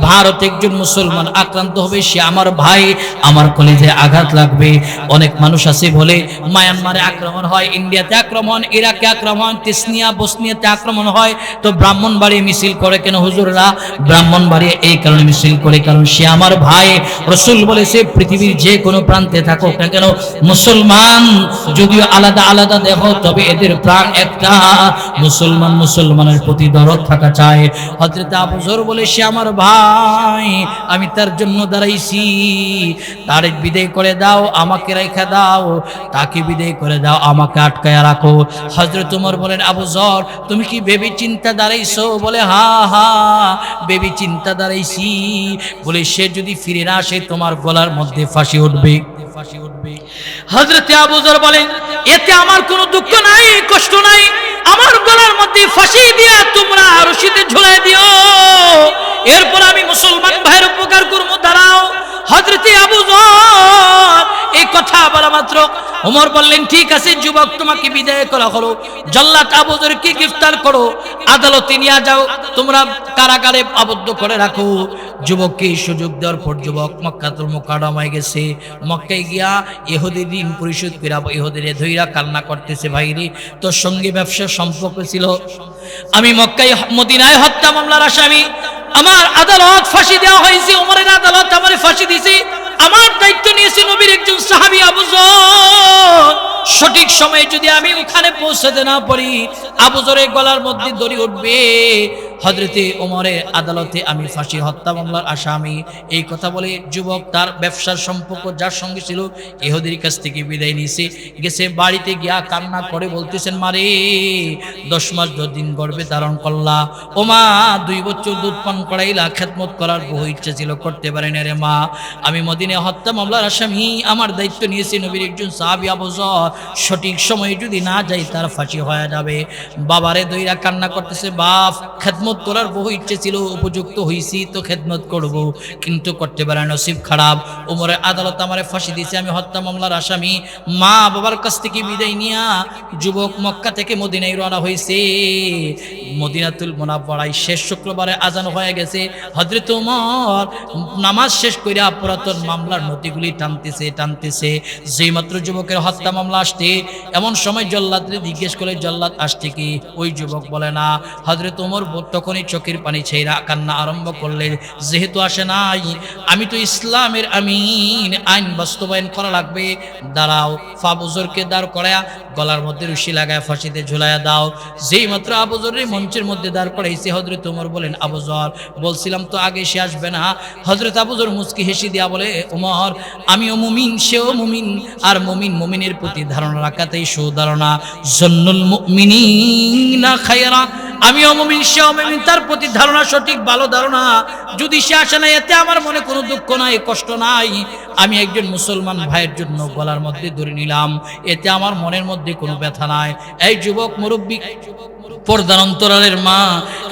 ভারতে একজন মুসলমান আক্রান্ত হবে, সে আমার ভাই, আমার কলিজায় আঘাত লাগবে। অনেক মানুষ আছে বলে মায়ানমারে আক্রমণ হয়, ইন্ডিয়াতে আক্রমণ, ইরাকে আক্রমণ, তিসনিয়া বসনিয়াতে আক্রমণ হয়, তো ব্রাহ্মণবাড়ি মিছিল করে কেন হুজুররা? ব্রাহ্মণবাড়ি এই কারণে মিছিল করে কারণ সে আমার ভাই। রাসূল বলেছে পৃথিবীর যে কোনো প্রান্তে থাকুক না কেন, মুসলমান যদিও আলাদা আলাদা দেখো তবে এদের প্রাণ একটা, মুসলমান মুসলমানের প্রতি দরদ থাকা চায়। হযরত আবু যর বলে সে আমার ভাই, আমি তার জন্য দাঁড়াইছি, তার বিদায় করে দাও, আমাকে রেখে দাও, তাকে বিদায় করে দাও, আমাকে আটকায়া রাখো। হযরত ওমর বলেন, আবু যর তুমি কি ভেবে চিন্তা দাঁড়াইছো? বলে হা হা ভেবে চিন্তা দাঁড়াইছি। বলে সে যদি ফিরে না আসে তোমার গলার মধ্যে ফাঁসি উঠবে, ফাঁসি উঠবে। হযরত আবু যর বলেন, এতে আমার কোনো দুঃখ নাই, কষ্ট নাই, আমার গলার মধ্যে ফাঁসি দিয়া তোমরা রশিতে ঝুলাই দিও, এরপর আমি মুসলমান ভাইয়ের উপকার করবো, দাঁড়াও। হযরত আবু যর এই কথা বলা মাত্র ওমর বললেন, ঠিক আছে যুবক তোমাকে বিদায় করা হলো, জল্লাদ আবু যরকে গ্রেফতার করো, আদালতে নিয়ে যাও, তোমরা কারাগারে আবদ্ধ করে রাখো। যুবককে সুযোগ দেওয়ার পর যুবক মক্কাতুল মুকাররমায় গেছে। মক্কায় গিয়া ইহুদি ঋণ পরিশোধ করে ইহুদিরে ধইরা কান্না করতেছে, ভাইরে তোর সঙ্গে ব্যবসার সম্পর্ক ছিল, আমি মক্কায় মদিনায় হত্যা মামলার আসামি, আমার আদালত ফাঁসি দেওয়া হয়েছে, ওমরের আদালত আমারে ফাঁসি দিয়েছে, আমার দায়িত্ব নিয়েছে নবীর একজন সাহাবী আবু যর, সঠিক সময়ে যদি আমি ওখানে পৌঁছাতে না পারি আবু যরের গলার মধ্যে দড়ি উঠবে, হযরতে ওমরের আদালতে আমি ফাঁসি হত্যা মামলার আসামি। এই কথা বলে যুবক তার ব্যবসার সম্পর্ক যার সঙ্গে ছিল ইহুদির কাছ থেকে বিদায় নিয়েছে, গেছে বাড়িতে গিয়া কান্না করে বলতেছেন, মারে 10 মাস 10 দিন গর্ভে ধারণ করলা, ও মা 2 বছর দুধ পান করাইলা, খেদমত করার বহু ইচ্ছা ছিল, করতে পারি না রে মা, আমি মদিনা হত্যা মামলার আসামি, আমার দায়িত্ব নিয়েছে নবীর একজন সাহাবী আবু যর, সঠিক সময়ে যদি না যাই তার ফাঁসি হয়ে যাবে। বাবারে দইরা কান্না করতেছে, বাপ খেদমত খেদমত করার বহু ইচ্ছে ছিল, উপযুক্ত হইছি তো খেদমত করব, কিন্তু করতে পারে নসিব খারাপ। ওমরের আদালত আমারে ফাঁসি দিয়েছে, আমি হত্যা মামলার আসামি। মা বাবার কাছ থেকে বিদায় নিয়া যুবক মক্কা থেকে মদিনায় রওনা হয়েছে। মদিনাতুল মুনাওয়ারায় শেষ শুক্রবারে আজান হয়ে গেছে। হযরত ওমর নামাজ শেষ কইরা পুরাতন মামলার নথিগুলি টানতেছে। যেই মাত্র যুবকের হত্যা মামলা আসছে, এমন সময় জল্লাদরে জিজ্ঞেস করে, জল্লাদ আসছে কি? ওই যুবক বলে না। হযরত ওমর তখনই চোখের পানি ছেড়া কান্না আরম্ভ করলেন, যেহেতু আসে নাই, আমি তো ইসলামের আমিন, আইন বাস্তবায়ন করা লাগবে। দাঁড়াও, আবুজরকে দাঁড় করায়া গলার মধ্যে রশি লাগায় ফাঁসিতে ঝুলাইয়া দাও। যেই মাত্র আবুজরের মঞ্চের মধ্যে দাঁড় করাইছে, হযরত ওমর বলেন, আবুজর, বলছিলাম তো আগে সে আসবে না। হযরত আবুজর মুচকি হেসে দিয়া বলে, ওমর, আমিও মুমিন, সেও মুমিন, আর মুমিনের প্রতি ধারণা রাখাতেই সুধারণা। জন্নুল মুমিনিনা খায়রা, আমিও মুমিন, সেও মুমিন, তার প্রতি ধারণা সঠিক, ভালো ধারণা। যদি সে আসে না, এতে আমার মনে কোনো দুঃখ নাই, কষ্ট নাই। আমি একজন মুসলমান ভাইয়ের জন্য গলার মধ্যে ধরে নিলাম, এতে আমার মনের মধ্যে কোনো ব্যথা নাই। এই যুবক মুরব্বী, পর্দার অন্তরালের মা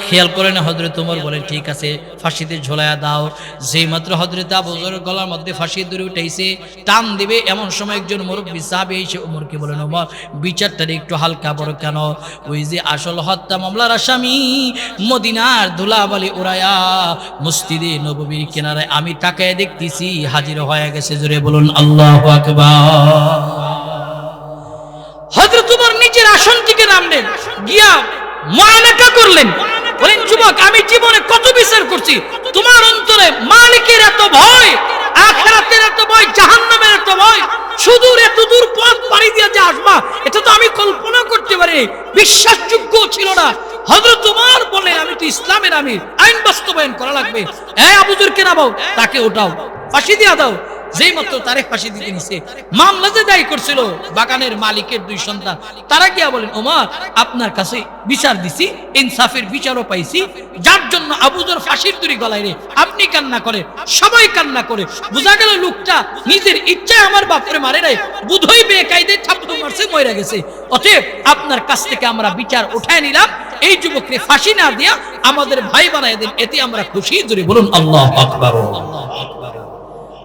খেয়াল করে না। হযরত ওমর বলেন, ঠিক আছে, ফাঁসিতে ঝোলায়া দাও। যেই মাত্র হযরত আবু যরের গলার মধ্যে ফাঁসি দড়ি উঠাইছে, টান দিবে, এমন সময় একজন মুরব্বী সাহাবী এসে ওমরকে বলেন, ওমর, বিচারটা একটু হালকা বড় কেন? ওই যে আসল হত্যা মামলার আসামি মদিনার ধুলাবালি উড়ায়া মসজিদে নববীর কিনারায় আমি তাকায় দেখতেছি হাজির হয়ে গেছে। জোরে বলুন আল্লাহু আকবার। হযরত ওমর নিজের আসন থেকে নামলেন, গিয়া মুআনাকা করলেন। বলেন, যুবক, আমি জীবনে কত বিচার করছি, তোমার অন্তরে মালিকের এত ভয়, আখিরাতের এত ভয়, জাহান্নামের এত ভয়, সুদূর এত দূর পথ পাড়ি দিয়ে যে আসবা, এটা তো আমি কল্পনা করতে পারি, বিশ্বাসযোগ্য ছিল না। হযরত ওমর বললেন, আমি তো ইসলামের আমির, আইন বাস্তবায়ন করা লাগবে। এই আবুজরকে নামাও, তাকে উঠাও, ফাঁসি দিয়া দাও। যেই মাত্র তারে ফাঁসি দিতে নিছে, মামলা যে দায়ী করছিল বাগানের মালিকের দুই সন্তান, তারা গিয়া বলেন, ওমর, আপনার কাছে বিচার দিছি, ইনসাফের বিচারও পাইছি, যার জন্য আবুজর ফাঁসির দড়ি গলায় রে, আপনি কান্না করে, সবাই কান্না করে। বোঝা গেল লোকটা নিজের ইচ্ছায় আমার বাপরে মারে নাই, বুধই বেকায়দায় থাপ্পড় মারছে, মরে গেছে। অতএব আপনার কাছ থেকে আমরা বিচার উঠায় নিলাম, এই যুবককে ফাঁসি না দিয়া আমাদের ভাই বানায় দেন, এতে আমরা খুশি। জোরে বলুন আল্লাহু আকবার।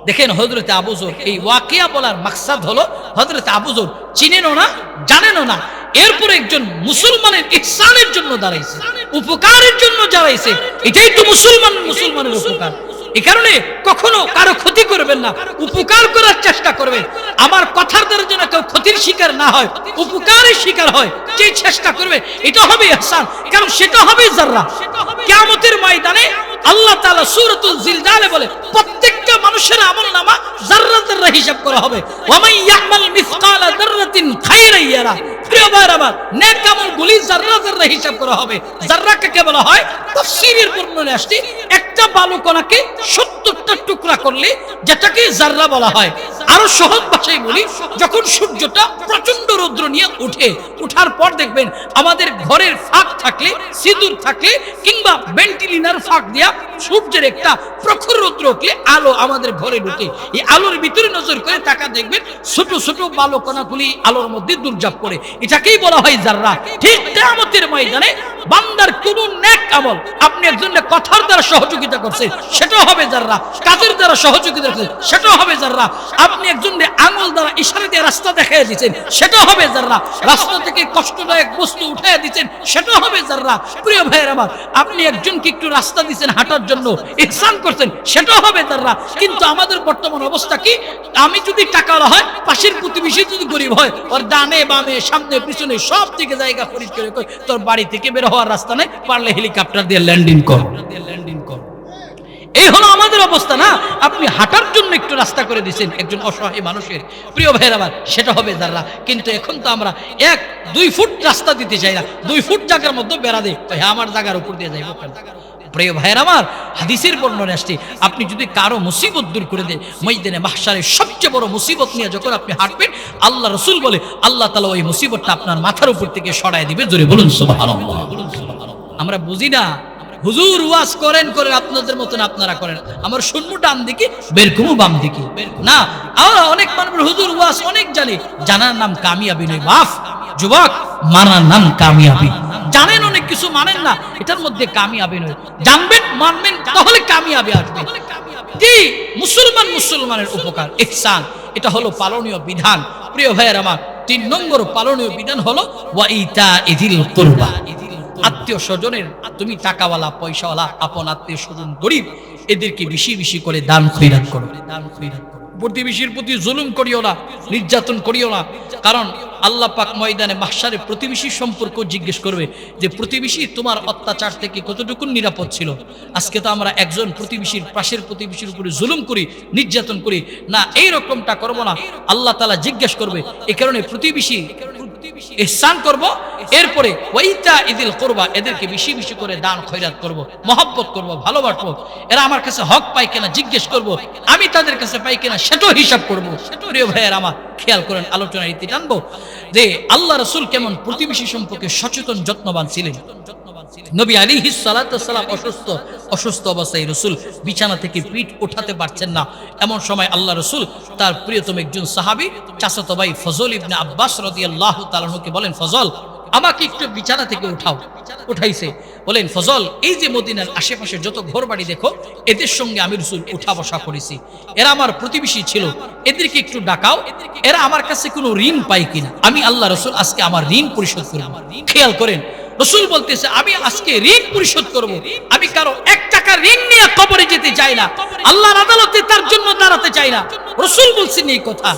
দেখেন হযরতে আবু যর, এই ওয়াকিয়া বলার মাকসাদ হলো হযরতে আবু যর চিনেনও না, জানেনও না, এরপরে একজন মুসলমানের ইহসানের জন্য দাঁড়াইছে, উপকারের জন্য দাঁড়াইছে। এটাই তো মুসলমানের উপকার। এই কারণে কখনো কারো ক্ষতি করবেন না, উপকার করার চেষ্টা করবেন। আমার কথার দ্বারা যেন কেউ ক্ষতির শিকার না হয়, উপকারের শিকার হয়, যে চেষ্টা করবে, এটা হবে ইহসান, কারণ সেটা হবে যাররা। কিয়ামতের ময়দানে আল্লাহ তাআলা সূরাতুল জিলজালে বলে, প্রত্যেকটা মানুষের আমলনামা যাররা যাররা হিসাব করা হবে। ওয়া মান ইয়ামাল মিসকালা যাররাতিন খায়রান ইয়ারা। প্রিয় ভাইরা আমার, নেক আমলগুলি যাররা যাররা হিসাব করা হবে। যাররা কাকে বলা হয়? তাফসীরের বর্ণনায় আসছে, একটা বালুকণাকে 70টা টুকরা করলে যেটাকে যাররা বলা হয়। আরো সহজ ভাষায় বলি, যখন সূর্যটা প্রচন্ড রৌদ্র নিয়ে উঠার পর দেখবেন আমাদের ঘরের ফাঁক থাকলে, সিঁদুর থাকলে, কিংবা ভেন্টিলিনার ফাঁক দিয়া সূর্যের একটা প্রখর রৌদ্র উঠলে আলো আমাদের ঘরে ঢুকে, এই আলোর ভিতরে নজর করে তাকা দেখবেন ছোট ছোট বালুকণাগুলি আলোর মধ্যে দুর্জাপ করে, এটাকেই বলা হয় যাররা। ঠিক কিয়ামতের ময়দানে বান্দার কোন নেক আমল আপনি একজনের কথার দ্বারা সহযোগিতা করছেন, সেটা হবে যাররা। কাজের দ্বারা সহযোগিতা করছেন, সেটা হবে যাররা। আপনি একজনের আঙুল দ্বারা ইশারা দিয়ে রাস্তা দেখাইয়া দিচ্ছেন, সেটা হবে যাররা। রাস্তা থেকে কষ্টদায়ক বস্তু উঠাইয়া দিচ্ছেন, সেটা হবে যাররা। প্রিয় ভাইয়ের আমার, আপনি একজনকে একটু রাস্তা দিচ্ছেন হাঁটার জন্য, ইহসান করছেন, সেটা হবে যাররা। কিন্তু আমাদের বর্তমান অবস্থা কি? আমি যদি টাকাওয়ালা হয়, পাশের প্রতিবেশী যদি গরিব হয়, ওর ডানে বামে সামনে পিছনে সব দিকে জায়গা পরিষ্কার করে, তোর বাড়ি থেকে বের হওয়ার রাস্তা নেই, পারলে হেলিকপ্টার দিয়ে ল্যান্ডিং কর। এই হলো আমাদের অবস্থা না? আপনি হাঁটার জন্য একটু রাস্তা করে দিচ্ছেন একজন অসহায় মানুষের, প্রিয় ভাইয়ের আমার, সেটা হবে যাররা। কিন্তু এখন তো আমরা 1-2 ফুট রাস্তা দিতে চাই না, 2 ফুট জায়গার মধ্যে বেড়া দেয়, আমার জায়গার উপর দিয়ে যাইব কেন? প্রিয় ভাইয়ের আমার, হাদিসের বর্ণনায় আসছে, আপনি যদি কারো মুসিবত দূর করে দেন, ময়দানে মাহশারে সবচেয়ে বড় মুসিবত নিয়ে যখন আপনি হাঁটবেন, আল্লাহ রাসূল বলে আল্লাহ তাআলা ওই মুসিবতটা আপনার মাথার উপর থেকে সরায় দিবে। জোরে বলুন সুবহানাল্লাহ। আমরা বুঝি না, হুজুর ওয়াজ করেন আপনাদের মতন আপনারা করেন, আমার শুনবো ডান দিকে, বের করবো বাম দিকে না। আর অনেক মানুষ হুজুর ওয়াজ অনেক জানে, জানার নাম কামিয়াবি নয়, বাফ। যুবক, মানার নাম কামিয়াবি। জানেন অনেক কিছু, মানেন না, এটার মধ্যে কামিয়াবি নয়। জানবেন, মানবেন, তাহলে কামিয়াবি আসবে। কি মুসলমানের উপকার, ইহসান, এটা হলো পালনীয় বিধান। প্রিয় ভাইয়ের আমার, 3 নম্বর পালনীয় বিধান হলো ওয়া ইতাইযিল কুরবা। আত্মীয় স্বজনের, তুমি টাকাওয়ালা পয়সাওয়ালা আপন আত্মীয় স্বজন গরিব, এদেরকে বেশি বেশি করে দান খয়রাত করো। প্রতিবেশীর প্রতি জুলুম করিও না, নির্যাতন করিও না। কারণ আল্লাহ পাক ময়দানে মাহশারে প্রতিবেশীর সম্পর্ক জিজ্ঞেস করবে যে প্রতিবেশী তোমার অত্যাচার থেকে কতটুকু নিরাপদ ছিল। আজকে তো আমরা একজন প্রতিবেশীর, পাশের প্রতিবেশীর উপরে জুলুম করি, নির্যাতন করি না, এই রকমটা করব না। আল্লাহ তাআলা জিজ্ঞেস করবে। এই কারণে প্রতিবেশী ইহসান করব, এরপরে ওয়াইতা ইদিল কুরবা, এদেরকে বেশি বেশি করে দান খয়রাত করব, মহব্বত করব, ভালোবাসবো। এরা আমার কাছে হক পায় কিনা জিজ্ঞেস করব, আমি তাদের কাছে পাই কিনা সেটাও হিসাব করব। প্রিয় ভাইয়ের আমার, খেয়াল করেন, আলোচনা ইতি টানবো যে আল্লাহ রাসূল কেমন প্রতিবেশী সম্পর্কে সচেতন, যত্নবান ছিলেন। নবী আলাইহিস সালাতু ওয়াস সালাম অসুস্থ অবস্থায় রাসূল বিছানা থেকে পিঠ উঠাতে পারছেন না। এমন সময় আল্লাহ রাসূল তার প্রিয়তম একজন সাহাবী চাচাতো ভাই ফজল ইবনে আব্বাস রাদিয়াল্লাহু তাআলা আনহুকে বলেন, ফজল, আমাকে একটু বিছানা থেকে উঠাও। উঠাইছে, বলেন, ফজল, এই যে মদিনার আশেপাশে যত ঘর বাড়ি দেখো, এদের সঙ্গে আমি রাসূল উঠা বসা করেছি, এরা আমার প্রতিবেশী ছিল, এদেরকে একটু ডাকাও, এরা আমার কাছে কোনো ঋণ পায় কিনা, আমি আল্লাহ রাসূল আজকে আমার ঋণ পরিশোধ করব। খেয়াল করেন, রাসূল বলতেছে আমি আজকে ঋণ পরিশোধ করব। আমি কারো 1 টাকা ঋণ নিয়ে কবরে যেতে চাই না, আল্লাহর আদালতে তার জন্য দাঁড়াতে চাই না। রাসূল বলছেন এই কথা।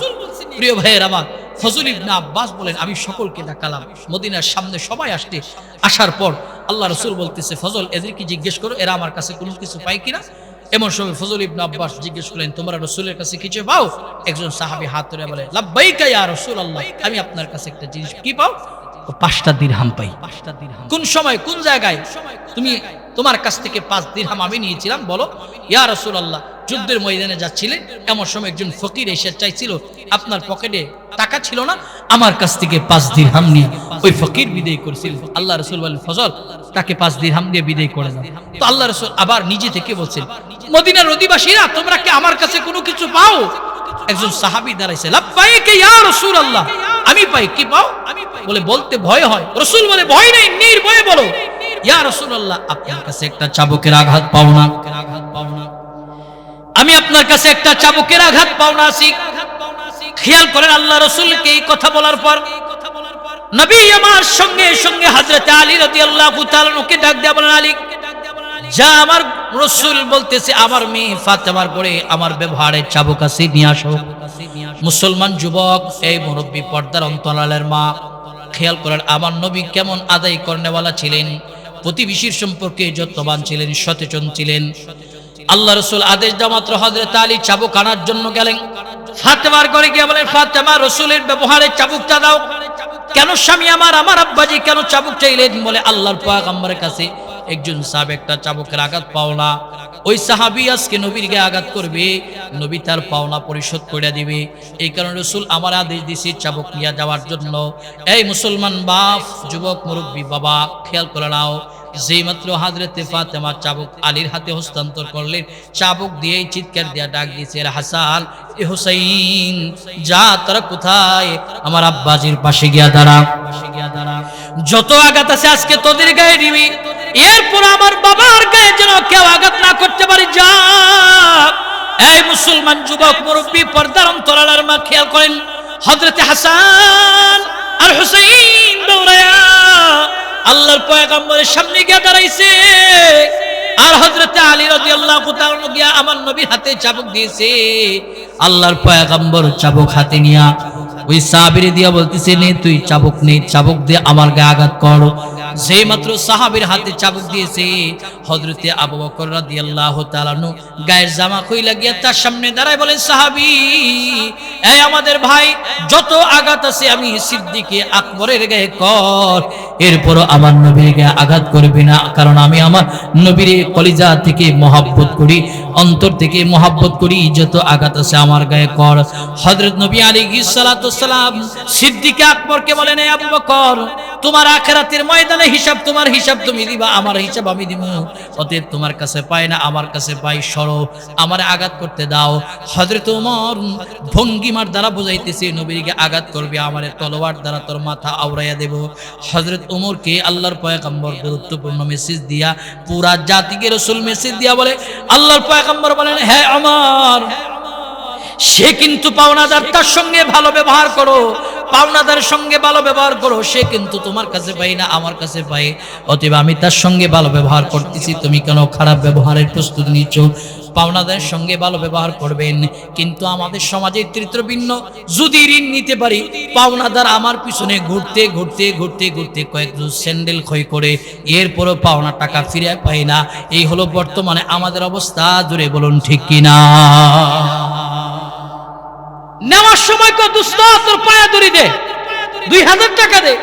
প্রিয় ভাইয়ের আমার, ফজল ইবনে আব্বাস বলেন, আমি সকলকে ডাকালাম, মদিনার সামনে সবাই আসছে। আসার পর আল্লাহ রাসূল বলতেছে, ফজল, এদেরকে জিজ্ঞেস করো এরা আমার কাছে কোনো কিছু পায় কিনা। এমন সময় ফজল ইবনে আব্বাস জিজ্ঞেস করলেন, তোমরা রাসূলের কাছে কিছু পাও? একজন সাহাবী হাত তুলে বলে, লাব্বাইকা ইয়া রাসূলুল্লাহ, আমি আপনার কাছে একটা জিনিস, কি পাও? 5টা দিরহাম পাই। কোন সময়, কোন জায়গায়? তুমি, তোমার কাছ থেকে 5 দিরহাম আমি নিয়েছিলাম, বলো। ইয়া রাসূলুল্লাহ, যুদ্ধের ময়দানে যাচ্ছিলেন, এমন সময় একজন ফকির এসে চাইছিল, আপনার পকেটে টাকা ছিল না, আমার কাছ থেকে 5 দিরহাম নিয়ে ওই ফকির বিদায় করেছিল। আল্লাহ রাসূল বলেন, ফজল, তাকে 5 দিরহাম দিয়ে বিদায় করে দাও। তো আল্লাহ রাসূল আবার নিজে থেকে বলছেন, মদিনার অধিবাসীরা, তোমরা কি আমার কাছে কোনো কিছু পাও? একজন সাহাবী দাঁড়াইছে, লাব্বাইকা ইয়া রাসূলুল্লাহ, আমি পাই। কি পাও? বলে, বলতে ভয় হয়। রাসূল বলে, ভয় নেই, নির্ভয়ে বলো। ইয়া রাসূলুল্লাহ, আপনার কাছে একটা চাবুকের আঘাত পাও না? আমি আপনার কাছে একটা চাবুকের আঘাত পাও না আছি। খেয়াল করেন, আল্লাহ রাসূলকে এই কথা বলার পর নবী আমার সঙ্গে সঙ্গে হযরত আলী রাদিয়াল্লাহু তাআলা কে ডাক দেয়া বলেন, আলী যা, আমার রাসূল বলতেছে আমার মেয়ে ফাতেমার পরে আমার ব্যবহারে চাবুক আছে, নিয়ে আসো। মুসলমান যুবক, এই মুরব্বী পর্দার অন্তরালের মা, খেয়াল করেন আমার নবী কেমন আদায় করনেওয়ালা ছিলেন, প্রতিবেশীর সম্পর্কে যত্নবান ছিলেন, সচেতন ছিলেন। আল্লাহ রাসূল আদেশ দেওয়া মাত্র হযরত আলী চাবুক আনার জন্য গেলেন। ফাতেমার ঘরে গিয়ে বলেন, ফাতেমা, রাসূলের ব্যবহারে চাবুকটা দাও। কেন স্বামী আমার আব্বাজি কেন চাবুক চাইলেন? বলে, আল্লাহর পয়গম্বরের কাছে একজন সাহাবী একটা চাবুকের আঘাত পাওনা, ওই সাহাবী আজকে নবীর গায়ে আঘাত করবে, নবী তার পাওনা পরিশোধ করে দিবে। এই কারণে রাসূল আমার আদেশ দিয়েছে চাবুক নিয়ে যাওয়ার জন্য। এই মুসলমান বাপ, যুবক, মুরব্বী বাবা, খেয়াল করে নাও, যেই মাত্র হযরতে ফাতেমা চাবুক আলীর হাতে হস্তান্তর করলেন, চাবুক দিয়ে চিৎকার দিয়ে ডাক দিয়েছে, হাসান, এ হুসাইন, যা তোরা কোথায়? আমার আব্বাজির পাশে গিয়া দাঁড়া। যত আঘাত আছে আজকে তোদের গায়ে দিবি, এরপর আমার বাবার গায়ে যেন কেউ আঘাত না করতে পারে। যা। এই মুসলমান যুবক, মুরব্বী, পর্দার অন্তরালের মা, খেয়াল করেন, হযরতে হাসান আর হুসাইন দৌড়ায়া আল্লাহর পয়গম্বরের সামনে গিয়ে দাঁড়াইছে, আর হযরতে আলী রাদিয়াল্লাহু তাআলা গিয়া আমার নবীর হাতে চাবুক দিয়েছে। আল্লাহর পয়গম্বর চাবুক হাতে নিয়া ওই সাহাবীরে দিয়া বলতেছে, নে তুই চাবুক নে, চাবুক দিয়ে আমার গায়ে আঘাত কর। যেই মাত্র সাহাবীর হাতে চাবুক দিয়েছে, হযরতে আবু বকর রাদিয়াল্লাহু তাআলা আনহু গায়ের জামা খুইলা গিয়া তার সামনে দাঁড়ায় বলেন, সাহাবী, এই আমাদের ভাই, যত আঘাত আছে আমি সিদ্দিকে আকবরের গায়ে কর, এরপরও আমার নবীর গায়ে আঘাত করবি না, কারণ আমি আমার নবীর কলিজা থেকে মহব্বত করি, অন্তর থেকে মহব্বত করি, যত আঘাত আছে আমার গায়ে কর। হযরত নবী আলাইহিস সালাতু ওয়াস সালাম সিদ্দিকে আকবরকে বলেন, আবু বকর, তোমার আখিরাতের ময়দানে হিসাব, তোমার হিসাব তুমি দিবা, আমার হিসাব আমি দিব। অতএব তোমার কাছে পাই না, আমার কাছে পাই, সরো, আমার আঘাত করতে দাও। হযরত ওমর ভঙ্গিমার দ্বারা বুঝাইতেছে নবীকে আঘাত করবে, আমার তলোয়ার দ্বারা তোর মাথা আওড়াইয়া দেব। হযরত ওমরকে আল্লাহর পয়গম্বর গুরুত্বপূর্ণ মেসেজ দিয়া, পুরা জাতিকে রাসূল মেসেজ দিয়া বলে, আল্লাহর পয়গম্বর বলেন, হে ওমর, সে কিন্তু পাওনাদার, তার সঙ্গে ভালো ব্যবহার করো, পাওনাদারের সঙ্গে ভালো ব্যবহার করো। সে কিন্তু তোমার কাছে পাই না, আমার কাছে পাই। অতএব আমি তার সঙ্গে ভালো ব্যবহার করতেছি, তুমি কেন খারাপ ব্যবহারের প্রস্তুতি নিচ্ছ? পাওনাদারের সঙ্গে ভালো ব্যবহার করবেন। কিন্তু আমাদের সমাজের চিত্র ভিন্ন। যদি ঋণ নিতে পারি, পাওনাদার আমার পিছনে ঘুরতে ঘুরতে ঘুরতে ঘুরতে কয়েকজন স্যান্ডেল ক্ষয় করে এরপরও পাওনা টাকা ফিরে পাই না। এই হলো বর্তমানে আমাদের অবস্থা। জোরে বলুন ঠিক কিনা? নেওয়ার সময় কো দোস্ত তোর পায়া দড়ি দে, 2000 টাকা দে,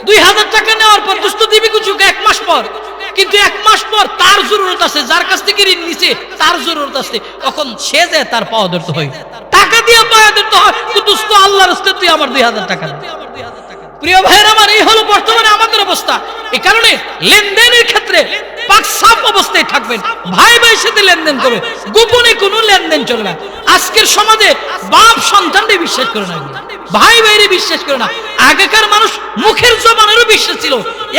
2000 টাকা নেওয়ার পর দোস্ত দিবি কিছু 1 মাস পর। কিন্তু 1 মাস পর তার জরুরত আছে, যার কাছ থেকে ঋণ নিছে তার জরুরত আছে, তখন সে যে তার পাওয়া ধরতে হয়, টাকা দিয়ে পায়া ধরতে হয়। তো দোস্ত আল্লাহর রাস্তে তুই আমার 2000 টাকা দে। প্রিয় ভাইরা আমার, এই হলো বর্তমানে আমাদের অবস্থা। এই কারণে লেনদেনের ক্ষেত্রে পাক সাফ অবস্থায় থাকবেন। ভাই ভাইয়ের সাথে লেনদেন করবে, গোপনে কোনো লেনদেন চলবে না। আজকের সমাজে বাপ সন্তানকে বিশ্বাস করে না, ভাই ভাইরে বিশ্বাস করে না। আগেকার মানুষ মুখের জবানেরও বিশ্বাস ছিল।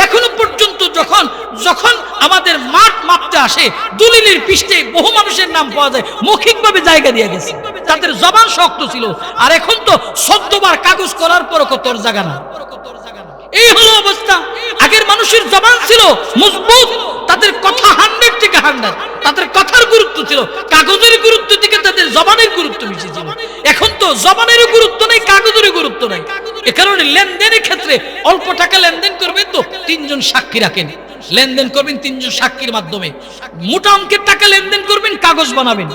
এখনো পর্যন্ত যখন যখন আমাদের মাঠ মাপতে আসে, দলিলের পৃষ্ঠে বহু মানুষের নাম পাওয়া যায়, মৌখিকভাবে জায়গা দিয়ে গেছে, তাদের জবান শক্ত ছিল। আর এখন তো 14 বার কাগজ করার পরও তোর জায়গা না। এই হলো অবস্থা। আগের মানুষের জবান ছিল মজবুত, তাদের কথা 100 থেকে 100, তাদের কথার গুরুত্ব ছিল, কাগজের গুরুত্ব থেকে তাদের জবানের গুরুত্ব বেশি ছিল। এখন তো জবানের গুরুত্ব নেই, কাগজের গুরুত্ব নাই। এ কারণে লেনদেনের ক্ষেত্রে অল্প টাকা লেনদেন করবেন তো 3 জন সাক্ষী রাখেন, লেনদেন করবেন 3 জন সাক্ষীর মাধ্যমে। মোটা অঙ্কের টাকা লেনদেন করবেন, কাগজ বানাবেন,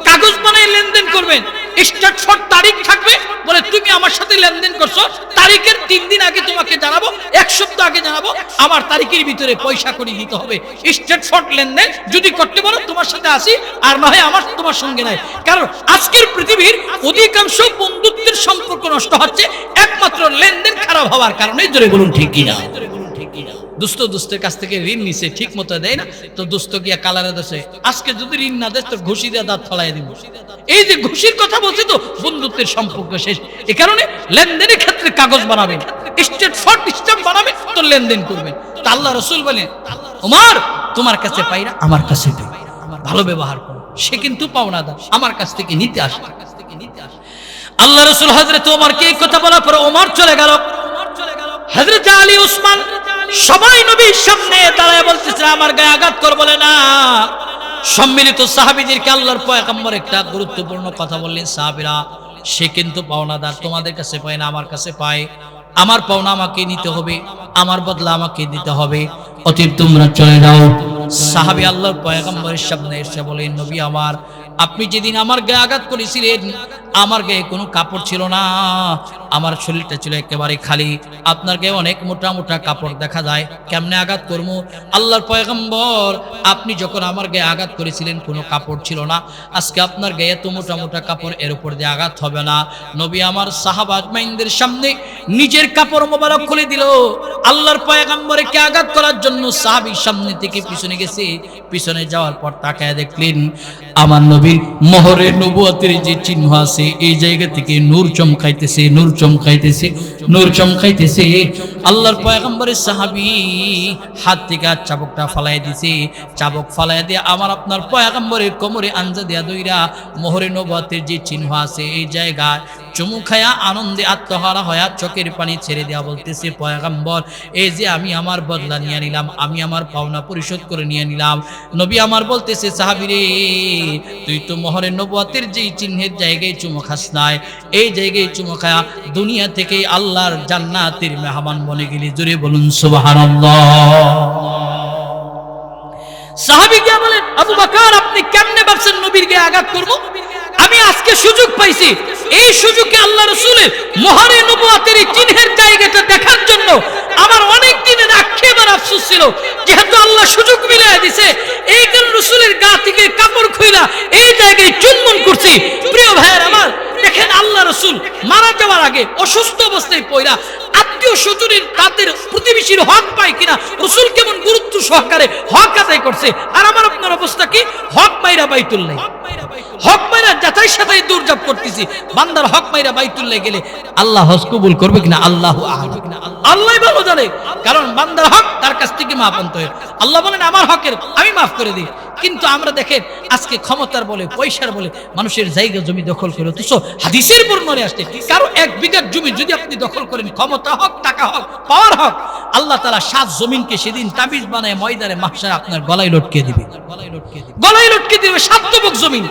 কাগজ বানিয়ে লেনদেন করবেন। স্টার্ট তারিখ থাকবে, বলে তুমি আমার সাথে লেনদেন করছো, তারিখের 3 দিন আগে তোমাকে জানাবো, 1 সপ্তাহ আগে জানাবো, আমার তারিখের ভিতরে পয়সা করে দিতে হবে। স্টার্ট লেনদেন যদি করতে পারো তোমার সাথে আসি, আর না হয় আমার তোমার সঙ্গে নাই। কারণ আজকের পৃথিবীর অধিকাংশ বন্ধুত্বের সম্পর্ক নষ্ট হচ্ছে একমাত্র লেনদেন খারাপ হওয়ার কারণে। জোরে বলুন ঠিক কিনা? দুস্থ দুস্থের কাছ থেকে ঋণ নিছে, ঠিক মতো দেয় না, তো দুস্থ গিয়া কালারে দেশে, আজকে যদি ঋণ না দেয় তোর ঘুষি দিয়ে দাঁত ফলাই দিব। এই যে ঘুষির কথা বলছে, তো বন্ধুত্বের সম্পর্ক শেষ। এ কারণে লেনদেনের ক্ষেত্রে কাগজ বানাবেন, স্ট্যাম্প বানাবেন, তো লেনদেন করবেন। তা আল্লাহ রাসূল বলেন, ওমর তোমার কাছে পাই না, আমার কাছে পাই, ভালো ব্যবহার করো। সে কিন্তু পাওনাদার, আমার কাছ থেকে নিতে আসে। আল্লাহ রাসূল হযরত ওমরকে এই কথা বলার পর ওমর চলে গেল। হযরত আলী, উসমান সবাই নবীর সামনে দাঁড়ায় বলতেছে, আমার গায়ে আঘাত কর বলে না। সম্মিলিত সাহাবীদেরকে আল্লাহর পয়গম্বর একটা গুরুত্বপূর্ণ কথা বললেন, সাহাবীরা সে কিন্তু পাওনাদার, তোমাদের কাছে পায় না, আমার কাছে পায়। আমার পাওনা আমাকে নিতে হবে, আমার বদলা আমাকে দিতে হবে। অতএব তোমরা চলে যাও। সাহাবী আল্লাহর পয়গম্বরের সামনে এসে বলেন, নবী আমার, আপনি যেদিন আমার গায়ে আঘাত করেছিলেন, আমার গায়ে কোনো কাপড় ছিল না, আমার শরীরটা ছিল একেবারে খালি, আপনার গায়ে অনেক মোটা মোটা কাপড় দেখা যায়, কেমনে আঘাত করবো? আল্লাহর পয়গম্বর, আপনি যখন আমার গায়ে আঘাত করেছিলেন কোনো কাপড় ছিল না, আজকে আপনার গায়ে এত মোটা মোটা কাপড়, এর উপর দিয়ে আঘাত হবে না। নবী আমার সাহাবা আজমাইনদের সামনে নিজের কাপড় মোবারক খুলে দিল। আল্লাহর পয়গম্বরকে আঘাত করার জন্য সাহাবীর সামনে থেকে পিছনে গেছে। পিছনে যাওয়ার পর তাকায় দেখলেন আমার নবীর মোহরে নবুয়তের যে চিহ্ন আছে, এই জায়গা থেকে নূর চমকাইতেছে, নূর চমকাইতেছে, নূর চমকাইতেছে। আল্লাহর পয়গম্বরের সাহাবী হাত থেকে চাবুকটা ফালাই দিছে। চাবুক ফালাই দিয়ে আমার আপনার পয়গম্বরের কোমরে আঞ্জা দিয়া দইরা মোহরে নবুয়তের যে চিহ্ন আছে এই জায়গায় চুমু খায়া আনন্দে আত্মহারা হয়া চোখের পানি ছেড়ে দেয়া বলতেছে, পয়গম্বর এই যে আমি আমার বদলা নিয়ে নিলাম, আমি আমার পাওনা পরিশোধ করে নিয়ে নিলাম। নবী আমার বলতেছে, সাহাবী রে, তুই তো মোহরে নবুয়তের যেই চিহ্নের জায়গায় চুমু খাস নাই, এই জায়গায় চুমু খায়া দুনিয়া থেকে আল্লাহর জান্নাতের মেহমান বনে গেলি। জোরে বলুন সুবহানাল্লাহ। সাহাবী গিয়া বলেন, আবু বকর আপনি কেমনে ভাবছেন নবীর গায়ে আঘাত করব? আমি আজকে সুযোগ পাইছি, এই সুযোগে আল্লাহ রাসূলের মোহরে নবুয়তের এই চিহ্নের জায়গাটা দেখার জন্য আমার অনেক দিনের আক্ষেপ আর আফসোস ছিল। যেহেতু আল্লাহ সুযোগ মিলিয়ে দিয়েছে, এই কারণে রাসূলের গা থেকে কাপড় খুইলা এই জায়গায় চুম্বন করছি। প্রিয় ভাইয়ের আমার, দেখেন আল্লাহ রাসূল মারা যাওয়ার আগে অসুস্থ অবস্থায় পয়রা আত্মীয় স্বজনের তাদের প্রতিবেশীর হক পায় কিনা, রাসূল কেমন গুরুত্ব সহকারে হক আদায় করছে। আর আমার আপনার অবস্থা কি? হক মাইরা বাইতুল্লাহ, হক মাইরা যাতাই সাথে দৌড়ঝাঁপ করতেছি। বান্দার হক মাইরা বাইতুল্লাহ গেলে আল্লাহ হজ কবুল করবে কিনা আল্লাহু আ'লাম, আল্লাহ ভালো জানে। কারণ বান্দার হক তার কাছ থেকে মাফ আনতে হয়। আল্লাহ বলেন আমার হকের আমি মাফ করে দিই। কিন্তু আমরা দেখেন আজকে ক্ষমতার বলে, পয়সার বলে মানুষের জায়গা জমি দখল করে। অথচ হাদিসের বর্ণনায় আসছে কারো 1 বিঘা জমি যদি আপনি দখল করেন, ক্ষমতা হোক, টাকা হোক, পাওয়ার হোক, আল্লাহ তাআলা 7 জমিনকে সেদিন তাবিজ বানায় ময়দানে মাহশারে আপনার গলায় লটকে দিবে, গলায় লটকে দিবে 7 তবক জমিন।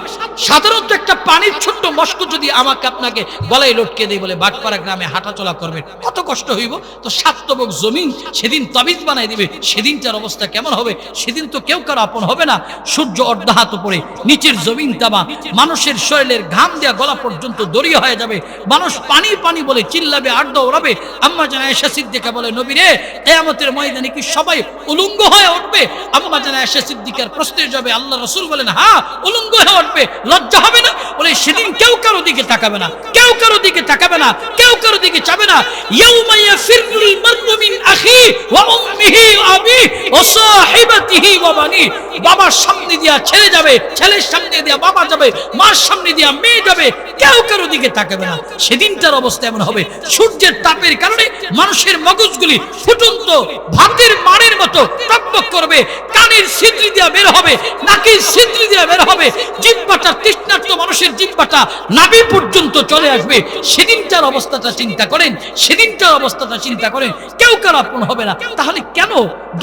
সাধারণত একটা পানির ছোট্ট মস্ক যদি আমাকে আপনাকে গলায় লটকে দেয় বলে বাটপাড়া গ্রামে হাঁটাচলা করবেন কত কষ্ট হইব, তো 7 তবক জমিন সেদিন তাবিজ বানায় দিবে। সেদিনটার অবস্থা কেমন হবে? সেদিন তো কেউ কারো আপন হবে না। সূর্য অর্ধাহাত উপরে, নিচের জমিন তামা, মানুষের শরীরের ঘাম দেয়া গলা পর্যন্ত দড়িয়ে হয়ে যাবে। মানুষ পানি পানি বলে চিল্লাবে, আর দৌড়াবে। আম্মা জান আয়েশা সিদ্দিকা বলে নবী রে, কিয়ামতের ময়দানে কি সবাই উলঙ্গ হয়ে উঠবে? আম্মা জান আয়েশা সিদ্দিকার প্রশ্নের জবাবে আল্লাহ রাসূল বলেন হ্যাঁ, উলঙ্গ হয়ে উঠবে। লজ্জা হবে না? বলে সেদিন কেউ কারো দিকে তাকাবে না, কেউ কারো দিকে তাকাবে না, কেউ কারো দিকে চাবে না। ইয়াউমা ইয়াফিরুল মারউ মিন আখি ওয়া উম্মিহি ওয়া আবি ওয়া সাহিবাতিহি ওয়া বানি। বাবার সামনে দিয়া ছেলে যাবে, ছেলের সামনে দিয়া বাবা যাবে, মার সামনে দিয়া মেয়ে যাবে, কেউ কারো দিকে তাকাবে না। সেদিনটার অবস্থা এমন হবে, সূর্যের তাপের কারণে মানুষের মগজগুলি ফুটন্ত ভাতের মাড়ের মতো টকবক করবে, কানের ছিদ্রি দিয়া বের হবে, নাকের ছিদ্রি দিয়া বের হবে, জিহ্বাটা তৃষ্ণার্ত মানুষের জিহ্বাটা নাভি পর্যন্ত চলে আসবে। সেদিনটার অবস্থাটা চিন্তা করেন, সেদিনটার অবস্থাটা চিন্তা করেন। কেউ কারো আপন হবে না। তাহলে কেন?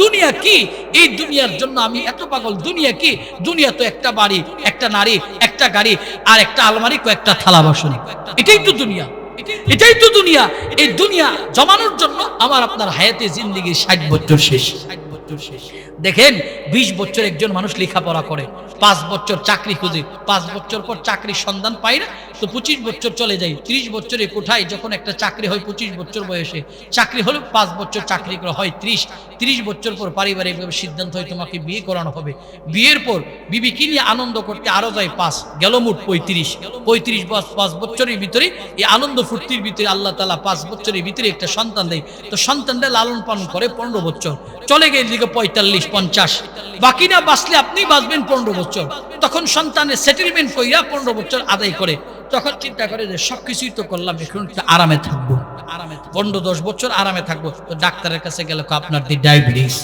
দুনিয়া কি? এই দুনিয়ার জন্য আমি এত পাগল। দুনিয়া কি? দুনিয়া তো একটা বাড়ি, একটা নারী, একটা গাড়ি, আর একটা আলমারি, কয়েকটা থালা বাসন। এটাই তো দুনিয়া, এটাই তো দুনিয়া। এই দুনিয়া জমানোর জন্য আমার আপনার হায়াতে জিন্দেগি 60 বছর শেষ। দেখেন 20 বছর একজন মানুষ লেখাপড়া করে, 5 বছর চাকরি খুঁজে, 5 বছর পর চাকরির সন্ধান পায় না, তো 25 বছর চলে যায়। 30 বছরে কোঠায় যখন একটা চাকরি হয় 25 বছর বয়সে, চাকরি হলো 5 বছর চাকরি করা হয় 30 বছর পর পারিবারিকভাবে সিদ্ধান্ত হয় তোমাকে বিয়ে করানো হবে। বিয়ের পর বিবি কি নিয়ে আনন্দ করতে আরো যায় 5, গেল মোট 35 5 বছরের ভিতরে এই আনন্দ ফুর্তির ভিতরে আল্লাহ তাআলা 5 বছরের ভিতরে একটা সন্তান দেয়। তো সন্তানটা লালন পালন করে 15 বছর, চলে গেলে দিকে 45 50, বাকি না বাঁচলে আপনি বাঁচবেন 15 বছর। তখন সন্তানের সেটেলমেন্ট কইরা 15 বছর আদায় করে, তখন চিন্তা করে যে সবকিছুই তো করলাম, এখন একটু আরামে থাকবো, 15-10 বছর আরামে থাকবো। তো ডাক্তারের কাছে গেলে আপনার ডায়াবেটিস,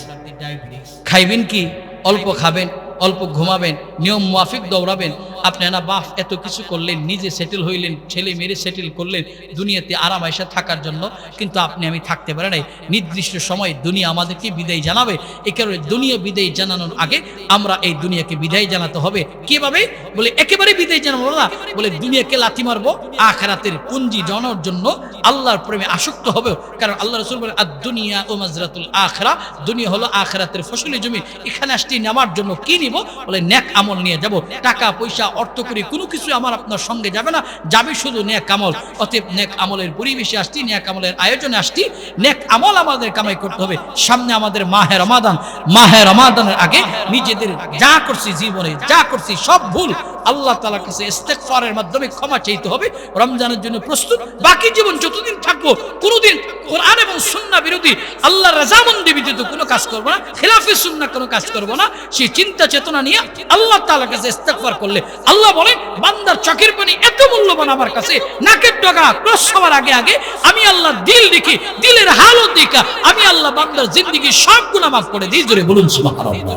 খাইবেন কি? অল্প খাবেন, অল্প ঘুমাবেন, নিয়ম মাফিক দৌড়াবেন। আপনি না বাপ এত কিছু করলেন, নিজে সেটেল হইলেন, ছেলে মেয়ে সেটেল করলেন দুনিয়াতে আরাম আয়েশা থাকার জন্য, কিন্তু আপনি আমি থাকতে পারি নাই। নির্দিষ্ট সময় দুনিয়া আমাদেরকে বিদায় জানাবে। এই কারণে দুনিয়া বিদায় জানানোর আগে আমরা এই দুনিয়াকে বিদায় জানাতে হবে। কিভাবে? বলে একেবারে বিদায় জানাবো না, বলে দুনিয়াকে লাথি মারবো, আখিরাতের পুঞ্জি জানার জন্য আল্লাহর প্রেমে আসক্ত হবে। কারণ আল্লাহ রাসূল বলেন আদ-দুনিয়া ও মাজরাতুল আখিরা, দুনিয়া হলো আখিরাতের ফসলি জমি। এখানে আসছি নেওয়ার জন্য কি নিব? বলে নেক আমল নিয়ে যাব। টাকা পয়সা অর্থ করে কোনো কিছু আমার আপনার সঙ্গে যাবে না, যাবে শুধু নেক আমল। অতএব নেক আমলের পরিবেশে আসছি, নেক আমলের আয়োজনে আসছি, নেক আমল আমাদের কামাই করতে হবে। সামনে আমাদের মাহে রমাদান, মাহে রমাদানের আগে নিজেদের যা করছি, জীবনে যা করছি সব ভুল আল্লাহ তাআলার কাছে ইস্তেগফারের মাধ্যমে ক্ষমা চাইতে হবে। রমজানের জন্য প্রস্তুত। বাকি জীবন যতদিন থাকবো কোনোদিন কোরআন এবং সুন্নাহ বিরোধী, আল্লাহর রাজামন্দি ব্যতীত কোনো কাজ করব না, খেলাফে সুন্নাহ কোনো কাজ করব না। সেই চিন্তা চেতনা নিয়ে আল্লাহ তাআলার কাছে ইস্তেগফার করলে আল্লাহ বলেন বান্দার চোখের পানি এত মূল্যবান আমার কাছে, নাকের ডগা ক্রস হওয়ার আগে আগে আমি আল্লাহ দিল দেখি, দিলের হালত দেখা আমি আল্লাহ বান্দার জিন্দেগীর সব গুনাহ মাফ করে দিই। জোরে বলুন সুবহানাল্লাহ।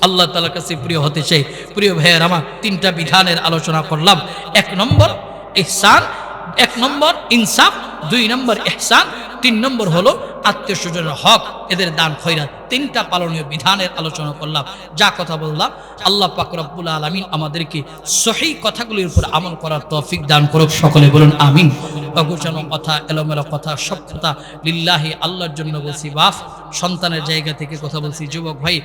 আল্লাহ তাআলার কাছে প্রিয় হতে চাই। প্রিয় ভাইয়ের আমার, 3টা বিধানের আলোচনা করলাম। 1 নম্বর ইহসান, 1 নম্বর ইনসাফ, 2 নম্বর ইহসান, 3 নম্বর হলো আত্মীয় স্বজনের হক, এদের দান খয়রাত। 3টা পালনীয় বিধানের আলোচনা করলাম। যা কথা বললাম আল্লাহ পাক রব্বুল আলামিন আমাদেরকে সহিহ কথাগুলির উপর আমল করার তৌফিক দান করুক। সকলে বলুন আমিন। অগোছানো কথা, এলোমেলো কথা, সব কথা লিল্লাহি, আল্লাহর জন্য বলছি। বাপ সন্তানের জায়গা থেকে কথা বলছি। যুবক ভাই